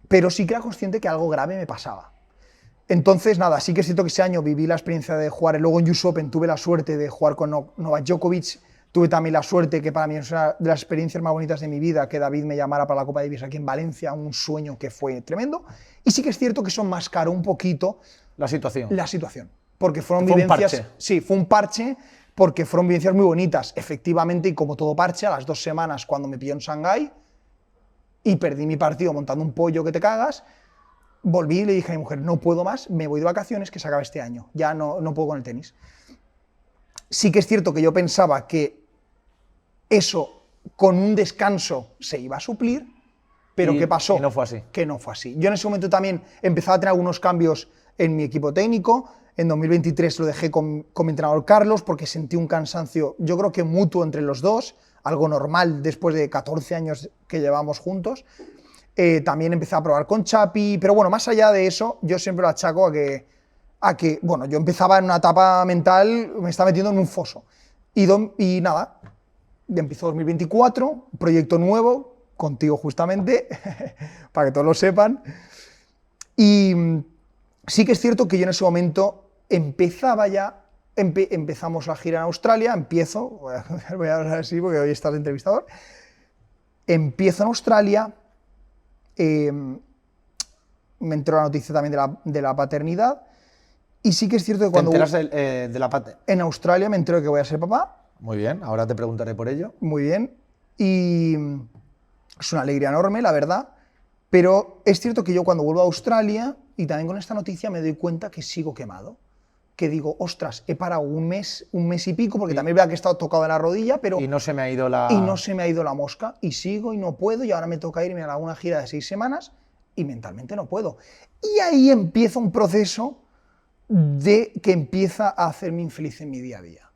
Pero sí que era consciente que algo grave me pasaba. Entonces, nada, sí que es cierto que ese año viví la experiencia de jugar, luego en US Open tuve la suerte de jugar con Novak Djokovic, tuve también la suerte, que para mí es una de las experiencias más bonitas de mi vida, que David me llamara para la Copa Davis aquí en Valencia, un sueño que fue tremendo, y sí que es cierto que eso enmascaró un poquito La situación. Porque fueron Fue un vivencias... parche. Sí, fue un parche, porque fueron vivencias muy bonitas, efectivamente, y como todo parche, a las 2 semanas cuando me pilló en Shanghái, y perdí mi partido montando un pollo que te cagas, volví y le dije a mi mujer, no puedo más, me voy de vacaciones, que se acaba este año, ya no puedo con el tenis. Sí que es cierto que yo pensaba que eso con un descanso se iba a suplir, pero ¿qué pasó? Y no fue así. Que no fue así. Yo en ese momento también empezaba a tener algunos cambios en mi equipo técnico, en 2023 lo dejé con mi entrenador Carlos porque sentí un cansancio, yo creo que mutuo entre los dos, algo normal después de 14 años que llevamos juntos. También empecé a probar con Chapi, pero bueno, más allá de eso, yo siempre lo achaco a que bueno, yo empezaba en una etapa mental, me estaba metiendo en un foso. Y nada, empezó 2024, un proyecto nuevo, contigo justamente, para que todos lo sepan. Y sí que es cierto que yo en ese momento empezaba ya, empezamos la gira en Australia, voy a hablar así porque hoy estás de entrevistador, empiezo en Australia. Me entró la noticia también de la paternidad y sí que es cierto que cuando... ¿Te enteras de la paternidad? En Australia me entero de que voy a ser papá. Muy bien, ahora te preguntaré por ello. Muy bien. Y es una alegría enorme, la verdad. Pero es cierto que yo cuando vuelvo a Australia y también con esta noticia me doy cuenta que sigo quemado. Que digo, ostras, he parado un mes y pico, porque también veo que he estado tocado en la rodilla, pero... Y no se me ha ido la... Y no se me ha ido la mosca, y sigo y no puedo, y ahora me toca irme a una gira de 6 semanas, y mentalmente no puedo. Y ahí empieza un proceso que empieza a hacerme infeliz en mi día a día.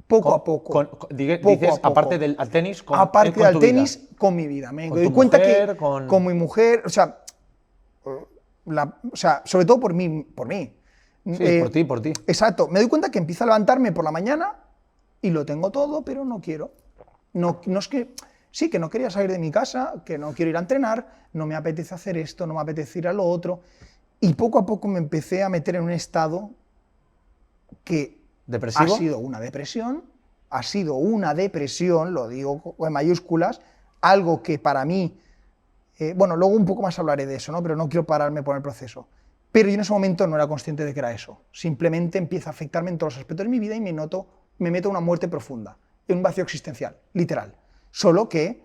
Poco a poco. Dices, poco. aparte del tenis, aparte con del tu tenis, vida. con mi vida. Me Con doy tu cuenta mujer, que con mi mujer, o sea, sobre todo por mí. Sí, por ti. Exacto. Me doy cuenta que empiezo a levantarme por la mañana y lo tengo todo, pero no quiero. No es que... Sí, que no quería salir de mi casa, que no quiero ir a entrenar, no me apetece hacer esto, no me apetece ir a lo otro. Y poco a poco me empecé a meter en un estado que ¿Depresivo? ha sido una depresión, lo digo en mayúsculas, algo que para mí, bueno, luego un poco más hablaré de eso, ¿no? Pero no quiero pararme por el proceso. Pero yo en ese momento no era consciente de que era eso. Simplemente empieza a afectarme en todos los aspectos de mi vida y me meto en una muerte profunda, en un vacío existencial, literal. Solo que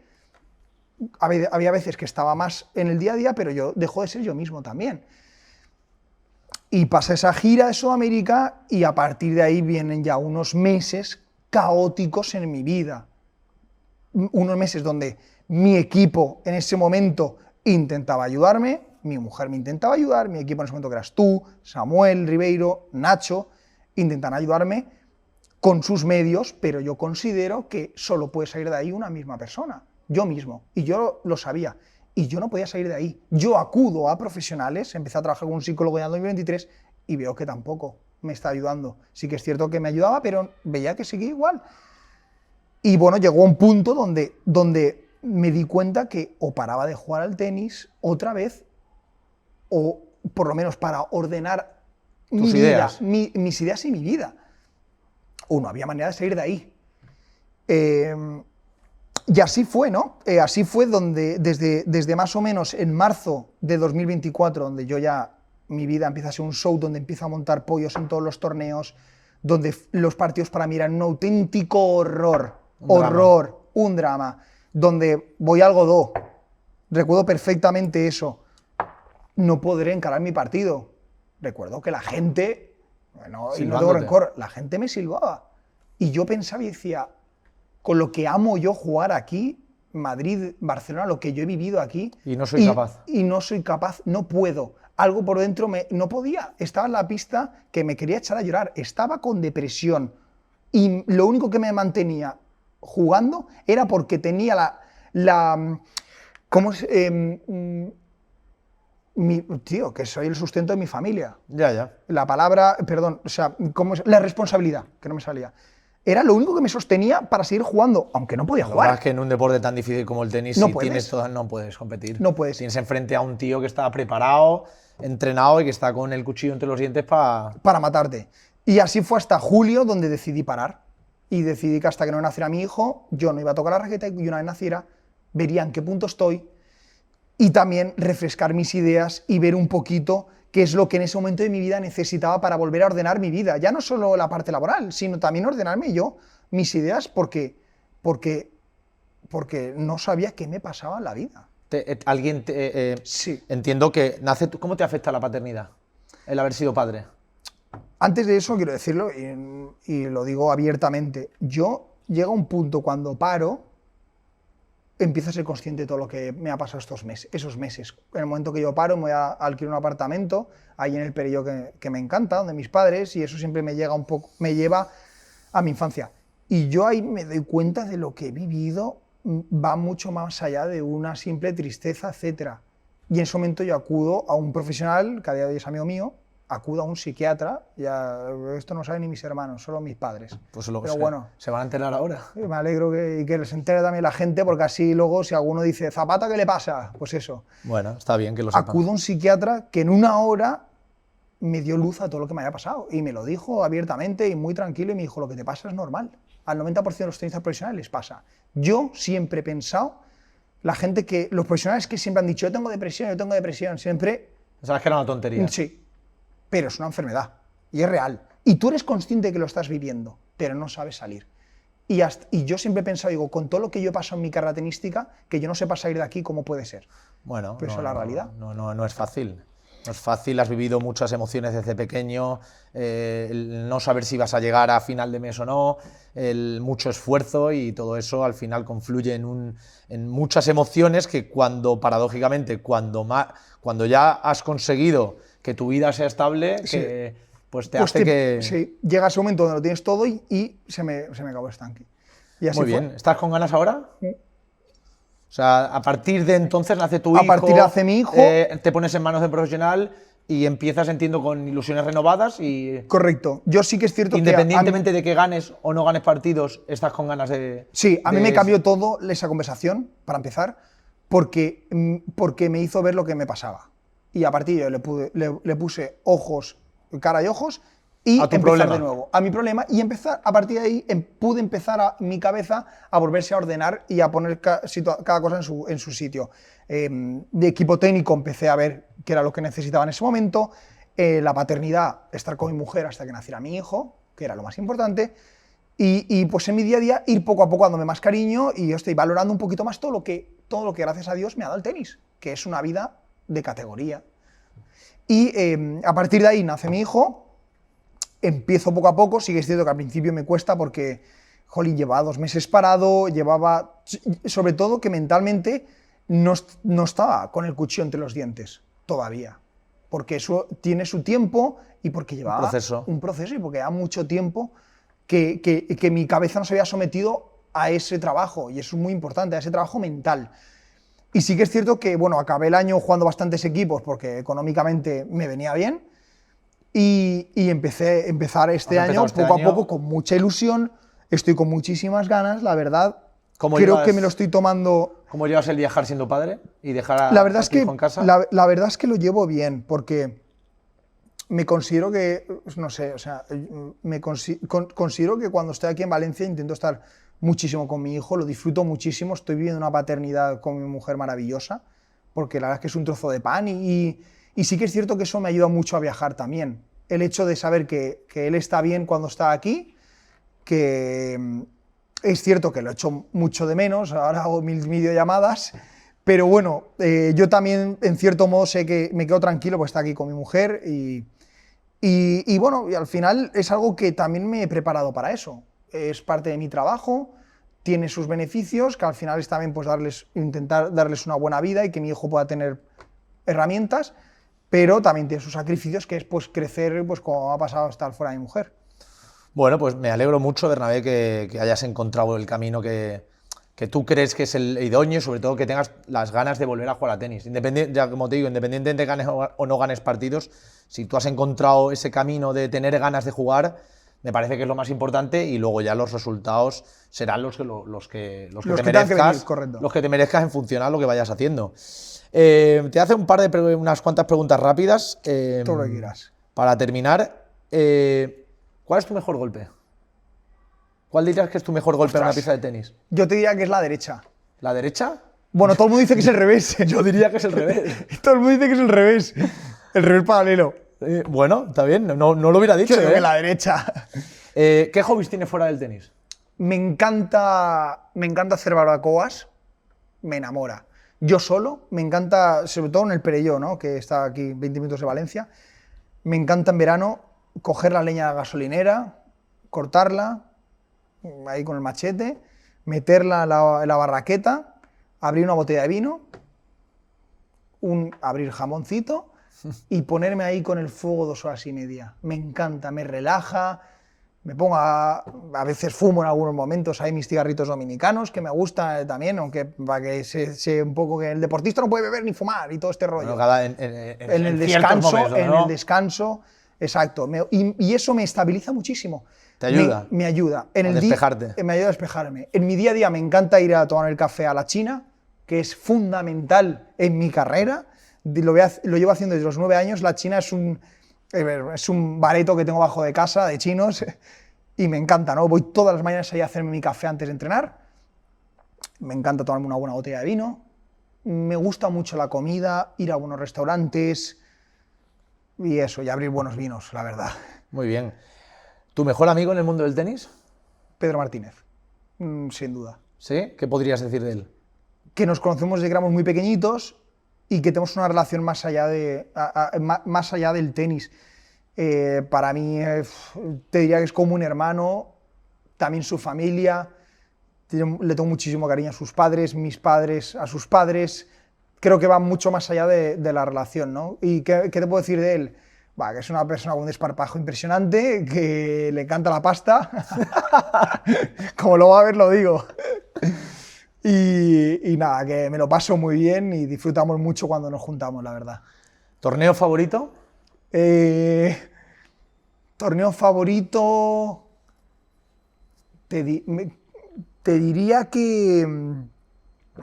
había veces que estaba más en el día a día, pero yo dejo de ser yo mismo también. Y pasa esa gira de Sudamérica y a partir de ahí vienen ya unos meses caóticos en mi vida. Unos meses donde mi equipo en ese momento intentaba ayudarme, mi mujer me intentaba ayudar, mi equipo en ese momento que eras tú, Samuel, Ribeiro, Nacho, intentan ayudarme con sus medios, pero yo considero que solo puede salir de ahí una misma persona, yo mismo, y yo lo sabía. Y yo no podía salir de ahí. Yo acudo a profesionales, empecé a trabajar con un psicólogo en el 2023 y veo que tampoco me está ayudando. Sí que es cierto que me ayudaba, pero veía que seguía igual. Y bueno, llegó un punto donde me di cuenta que o paraba de jugar al tenis otra vez, o por lo menos para ordenar mis ideas y mi vida. O no había manera de salir de ahí. Y así fue, ¿no? Así fue donde desde más o menos en marzo de 2024, donde yo ya, mi vida empieza a ser un show, donde empiezo a montar pollos en todos los torneos, donde los partidos para mí eran un auténtico horror, un drama, donde voy al Godó, recuerdo perfectamente eso, no podré encarar mi partido. Recuerdo que la gente, bueno, y no tengo rencor, la gente me silbaba. Y yo pensaba y decía, con lo que amo yo jugar aquí, Madrid, Barcelona, lo que yo he vivido aquí. Y no soy capaz. Y no soy capaz, no puedo. Algo por dentro no podía. Estaba en la pista que me quería echar a llorar. Estaba con depresión. Y lo único que me mantenía jugando era porque tenía ¿cómo es? Tío, que soy el sustento de mi familia. Ya. La palabra, perdón, o sea, ¿cómo es? La responsabilidad, que no me salía. Era lo único que me sostenía para seguir jugando, aunque no podía jugar. Es que en un deporte tan difícil como el tenis, no si puedes. Tienes todas, no puedes competir. No puedes. Tienes enfrente a un tío que está preparado, entrenado y que está con el cuchillo entre los dientes para matarte. Y así fue hasta julio, donde decidí parar. Y decidí que hasta que no naciera mi hijo, yo no iba a tocar la raqueta, y una vez naciera, vería en qué punto estoy y también refrescar mis ideas y ver un poquito qué es lo que en ese momento de mi vida necesitaba para volver a ordenar mi vida. Ya no solo la parte laboral, sino también ordenarme yo mis ideas porque no sabía qué me pasaba en la vida. Sí. Entiendo que ¿cómo te afecta la paternidad, el haber sido padre? Antes de eso quiero decirlo y lo digo abiertamente. Yo llego a un punto cuando paro, empiezo a ser consciente de todo lo que me ha pasado esos meses. En el momento que yo paro, me voy a alquilar un apartamento ahí en el Perelló que me encanta, donde mis padres, y eso siempre me lleva a mi infancia. Y yo ahí me doy cuenta de lo que he vivido, va mucho más allá de una simple tristeza, etc. Y en ese momento yo acudo a un profesional, que a día de hoy es amigo mío, acudo a un psiquiatra, ya esto no saben ni mis hermanos, solo mis padres. Pues lo que bueno, se van a enterar ahora. Me alegro que les entere también la gente, porque así luego si alguno dice, Zapata, ¿qué le pasa? Pues eso. Bueno, está bien que lo sepan. Acudo a un psiquiatra que en una hora me dio luz a todo lo que me había pasado, y me lo dijo abiertamente y muy tranquilo, y me dijo, lo que te pasa es normal. Al 90% de los tenistas profesionales les pasa. Yo siempre he pensado, los profesionales que siempre han dicho, yo tengo depresión, siempre... ¿Sabes que era una tontería? Sí, pero es una enfermedad, y es real. Y tú eres consciente de que lo estás viviendo, pero no sabes salir. Y yo siempre he pensado, digo, con todo lo que yo he pasado en mi carrera tenística, que yo no sepa salir de aquí, ¿cómo puede ser? Bueno, pero eso es la realidad. No es fácil. No es fácil, has vivido muchas emociones desde pequeño, el no saber si vas a llegar a final de mes o no, el mucho esfuerzo, y todo eso al final confluye en muchas emociones que paradójicamente, cuando ya has conseguido que tu vida sea estable, sí. Pues te hace que... Sí, llega ese momento donde lo tienes todo y se me acabó el estanque. Y así Muy bien, ¿estás con ganas ahora? Sí. O sea, a partir de entonces nace tu hijo. A partir de hace mi hijo. Te pones en manos de profesional y empiezas, entiendo, con ilusiones renovadas y... Correcto. Yo sí que es cierto independientemente de que ganes o no ganes partidos, estás con ganas de... Sí, a mí me cambió todo esa conversación, para empezar, porque me hizo ver lo que me pasaba. Y a partir de ello le puse cara y ojos, y empezar de nuevo a mi problema, y a partir de ahí pude empezar mi cabeza a volverse a ordenar y a poner cada cosa en su sitio. De equipo técnico empecé a ver qué era lo que necesitaba en ese momento, la paternidad, estar con mi mujer hasta que naciera mi hijo, que era lo más importante, y pues en mi día a día ir poco a poco dándome más cariño, y yo estoy valorando un poquito más todo lo que todo lo que gracias a Dios me ha dado el tenis, que es una vida de categoría. Y a partir de ahí nace mi hijo, empiezo poco a poco, sí que es cierto que al principio me cuesta porque, jolín, llevaba 2 meses parado, sobre todo que mentalmente no estaba con el cuchillo entre los dientes, todavía. Porque eso tiene su tiempo y porque llevaba un proceso y porque llevaba mucho tiempo que mi cabeza no se había sometido a ese trabajo, y eso es muy importante, a ese trabajo mental. Y sí que es cierto que, bueno, acabé el año jugando bastantes equipos porque económicamente me venía bien y empezar este año poco a poco con mucha ilusión, estoy con muchísimas ganas, la verdad. Creo que me lo estoy tomando... ¿Cómo llevas el viajar siendo padre y dejar a tu hijo en casa? La verdad es que lo llevo bien, porque me considero que, no sé, o sea, considero que cuando estoy aquí en Valencia intento estar muchísimo con mi hijo, lo disfruto muchísimo, estoy viviendo una paternidad con mi mujer maravillosa, porque la verdad es que es un trozo de pan y sí que es cierto que eso me ayuda mucho a viajar también. El hecho de saber que él está bien cuando está aquí, que es cierto que lo echo mucho de menos, ahora hago 1000 videollamadas, pero bueno, yo también en cierto modo sé que me quedo tranquilo porque está aquí con mi mujer y bueno, y al final es algo que también me he preparado para eso. Es parte de mi trabajo, tiene sus beneficios, que al final es también pues intentar darles una buena vida y que mi hijo pueda tener herramientas, pero también tiene sus sacrificios, que es pues crecer pues como ha pasado estar fuera de mi mujer. Bueno, pues me alegro mucho, Bernabé, que hayas encontrado el camino que tú crees que es el idóneo y sobre todo que tengas las ganas de volver a jugar a tenis. Ya como te digo, independientemente de ganes o no ganes partidos, si tú has encontrado ese camino de tener ganas de jugar, me parece que es lo más importante y luego ya los resultados serán los que te merezcas en función a lo que vayas haciendo. Te hace unas cuantas preguntas rápidas. Todo lo que quieras. Para terminar, ¿cuál es tu mejor golpe? ¿Cuál dirías que es tu mejor golpe en una pista de tenis? Yo te diría que es la derecha. ¿La derecha? Bueno, todo el mundo dice que es el revés. Yo diría que es el revés. Todo el mundo dice que es el revés. El revés paralelo. Bueno, está bien, no lo hubiera dicho. Creo que la derecha. ¿Qué hobbies tienes fuera del tenis? Me encanta hacer barbacoas, me enamora. Yo solo, me encanta, sobre todo en el Perelló, ¿no? Que está aquí 20 minutos de Valencia, me encanta en verano coger la leña de la gasolinera, cortarla, ahí con el machete, meterla en la barraqueta, abrir una botella de vino, abrir jamoncito y ponerme ahí con el fuego 2 horas y media. Me encanta, me relaja, me pongo a veces fumo en algunos momentos, hay mis cigarritos dominicanos que me gusta también, aunque para que se un poco que el deportista no puede beber ni fumar y todo este rollo. Bueno, en el descanso, momentos, ¿no? En el descanso, exacto. Y eso me estabiliza muchísimo. ¿Te ayuda? Me ayuda. A despejarte. Me ayuda a despejarme. En mi día a día me encanta ir a tomar el café a la China, que es fundamental en mi carrera. Lo llevo haciendo desde los 9 años. La China es un bareto que tengo bajo de casa de chinos y me encanta, ¿no? Voy todas las mañanas ahí a hacerme mi café antes de entrenar. Me encanta tomarme una buena botella de vino. Me gusta mucho la comida, ir a buenos restaurantes y eso, y abrir buenos vinos, la verdad. Muy bien. ¿Tu mejor amigo en el mundo del tenis? Pedro Martínez, sin duda. ¿Sí? ¿Qué podrías decir de él? Que nos conocemos desde que éramos muy pequeñitos y que tenemos una relación más allá del tenis. Para mí, te diría que es como un hermano, también su familia, le tengo muchísimo cariño a sus padres, mis padres a sus padres, creo que va mucho más allá de la relación, ¿no? ¿Y qué te puedo decir de él? Que es una persona con un desparpajo impresionante, que le encanta la pasta, como lo va a ver lo digo. Y nada, que me lo paso muy bien y disfrutamos mucho cuando nos juntamos, la verdad. ¿Torneo favorito? Torneo favorito... Te diría que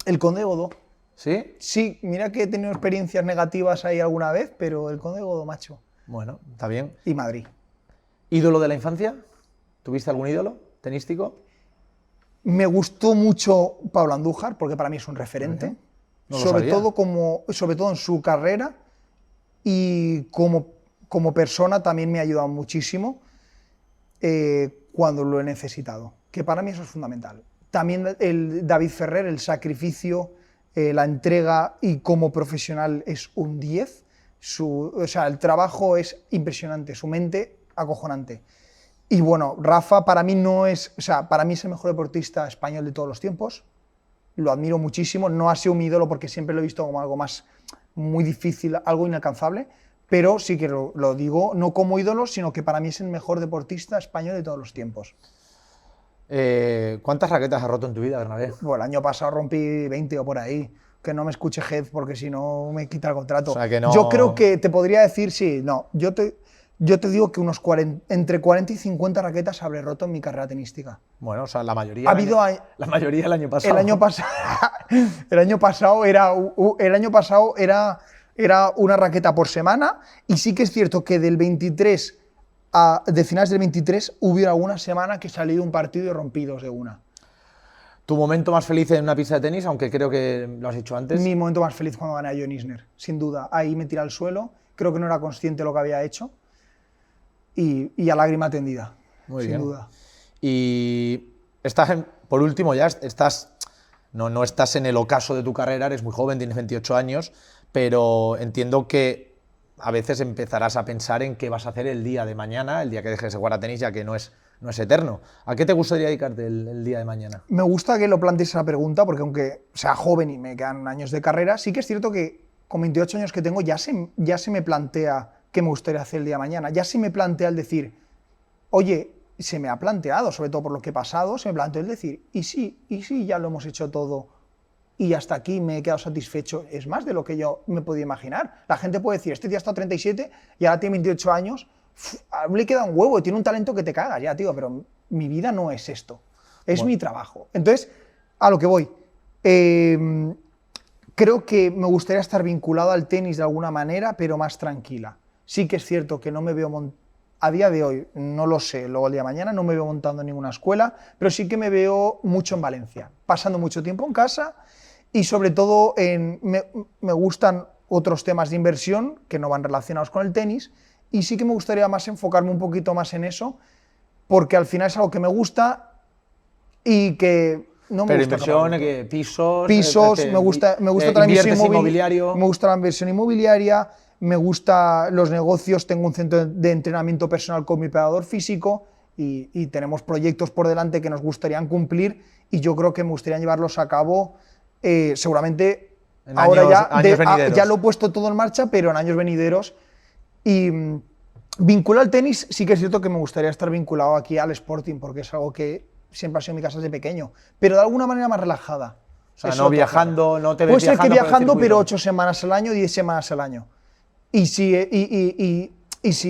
el Conde de Godó. ¿Sí? Sí, mira que he tenido experiencias negativas ahí alguna vez, pero el Conde de Godó, macho. Bueno, está bien. Y Madrid. ¿Ídolo de la infancia? ¿Tuviste algún ídolo tenístico? Me gustó mucho Pablo Andújar, porque para mí es un referente, sobre todo en su carrera, y como persona también me ha ayudado muchísimo cuando lo he necesitado, que para mí eso es fundamental. También el David Ferrer, el sacrificio, la entrega y como profesional es un 10. O sea, el trabajo es impresionante, su mente acojonante. Y bueno, Rafa para mí no es, o sea, para mí es el mejor deportista español de todos los tiempos. Lo admiro muchísimo, no ha sido mi ídolo porque siempre lo he visto como algo más muy difícil, algo inalcanzable, pero sí que lo digo no como ídolo, sino que para mí es el mejor deportista español de todos los tiempos. ¿Cuántas raquetas has roto en tu vida, Bernabé? Bueno, el año pasado rompí 20 o por ahí. Que no me escuche Head porque si no me quita el contrato. O sea, que no... Yo creo que te podría decir, sí, no. Yo te digo que entre 40 y 50 raquetas habré roto en mi carrera tenística. Bueno, o sea, la mayoría. La mayoría el año pasado. El año pasado era una raqueta por semana, y sí que es cierto que del 23 de finales del 23 hubo alguna semana que salí de un partido y rompí 2 de una. ¿Tu momento más feliz en una pista de tenis, aunque creo que lo has dicho antes? Mi momento más feliz cuando gané a John Isner, sin duda. Ahí me tiré al suelo, creo que no era consciente de lo que había hecho, y a lágrima tendida, Muy sin bien. duda. Y estás, por último, ya estás, no estás en el ocaso de tu carrera, eres muy joven, tienes 28 años, pero entiendo que a veces empezarás a pensar en qué vas a hacer el día de mañana, el día que dejes de jugar a tenis, ya que no es eterno. ¿A qué te gustaría dedicarte el día de mañana? Me gusta que lo plantees esa pregunta, porque aunque sea joven y me quedan años de carrera, sí que es cierto que con 28 años que tengo ya se me plantea qué me gustaría hacer el día de mañana. Ya se me plantea el decir, oye, se me ha planteado, sobre todo por lo que he pasado, se me planteó el decir, ¿y si ya lo hemos hecho todo y hasta aquí me he quedado satisfecho? Es más de lo que yo me podía imaginar. La gente puede decir, este tío ha estado 37 y ahora tiene 28 años, le queda un huevo y tiene un talento que te cagas, ya, tío, pero mi vida no es esto, es mi trabajo. Entonces, a lo que voy, creo que me gustaría estar vinculado al tenis de alguna manera, pero más tranquila. Sí que es cierto que no me veo a día de hoy, no lo sé, luego el día de mañana no me veo montando en ninguna escuela, pero sí que me veo mucho en Valencia, pasando mucho tiempo en casa, y sobre todo me gustan otros temas de inversión que no van relacionados con el tenis, y sí que me gustaría más enfocarme un poquito más en eso, porque al final es algo que me gusta y que no me gusta. Pero inversión, pisos... me gusta la inversión inmobiliario... Me gusta la inversión inmobiliaria, me gustan los negocios, tengo un centro de entrenamiento personal con mi preparador físico y tenemos proyectos por delante que nos gustarían cumplir, y yo creo que me gustaría llevarlos a cabo seguramente en ahora años venideros. Ya lo he puesto todo en marcha, pero en años venideros. Y vinculado al tenis, sí que es cierto que me gustaría estar vinculado aquí al Sporting, porque es algo que siempre ha sido en mi casa desde pequeño, pero de alguna manera más relajada. O sea, no viajando, no te ves puede ser que viajando, pero 8 circuito. semanas al año, 10 semanas al año. Y si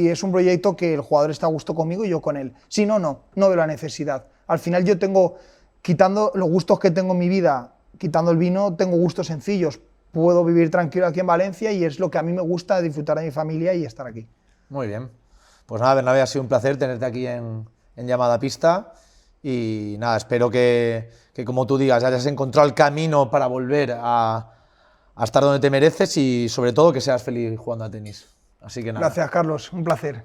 es un proyecto que el jugador está a gusto conmigo y yo con él. Si no, no veo la necesidad. Al final yo tengo, quitando los gustos que tengo en mi vida, quitando el vino, tengo gustos sencillos. Puedo vivir tranquilo aquí en Valencia y es lo que a mí me gusta, disfrutar de mi familia y estar aquí. Muy bien. Pues nada, Bernabé, ha sido un placer tenerte aquí en Llamada Pista. Y nada, espero que como tú digas, hayas encontrado el camino para volver a estar donde te mereces y sobre todo que seas feliz jugando a tenis. Así que nada. Gracias, Carlos. Un placer.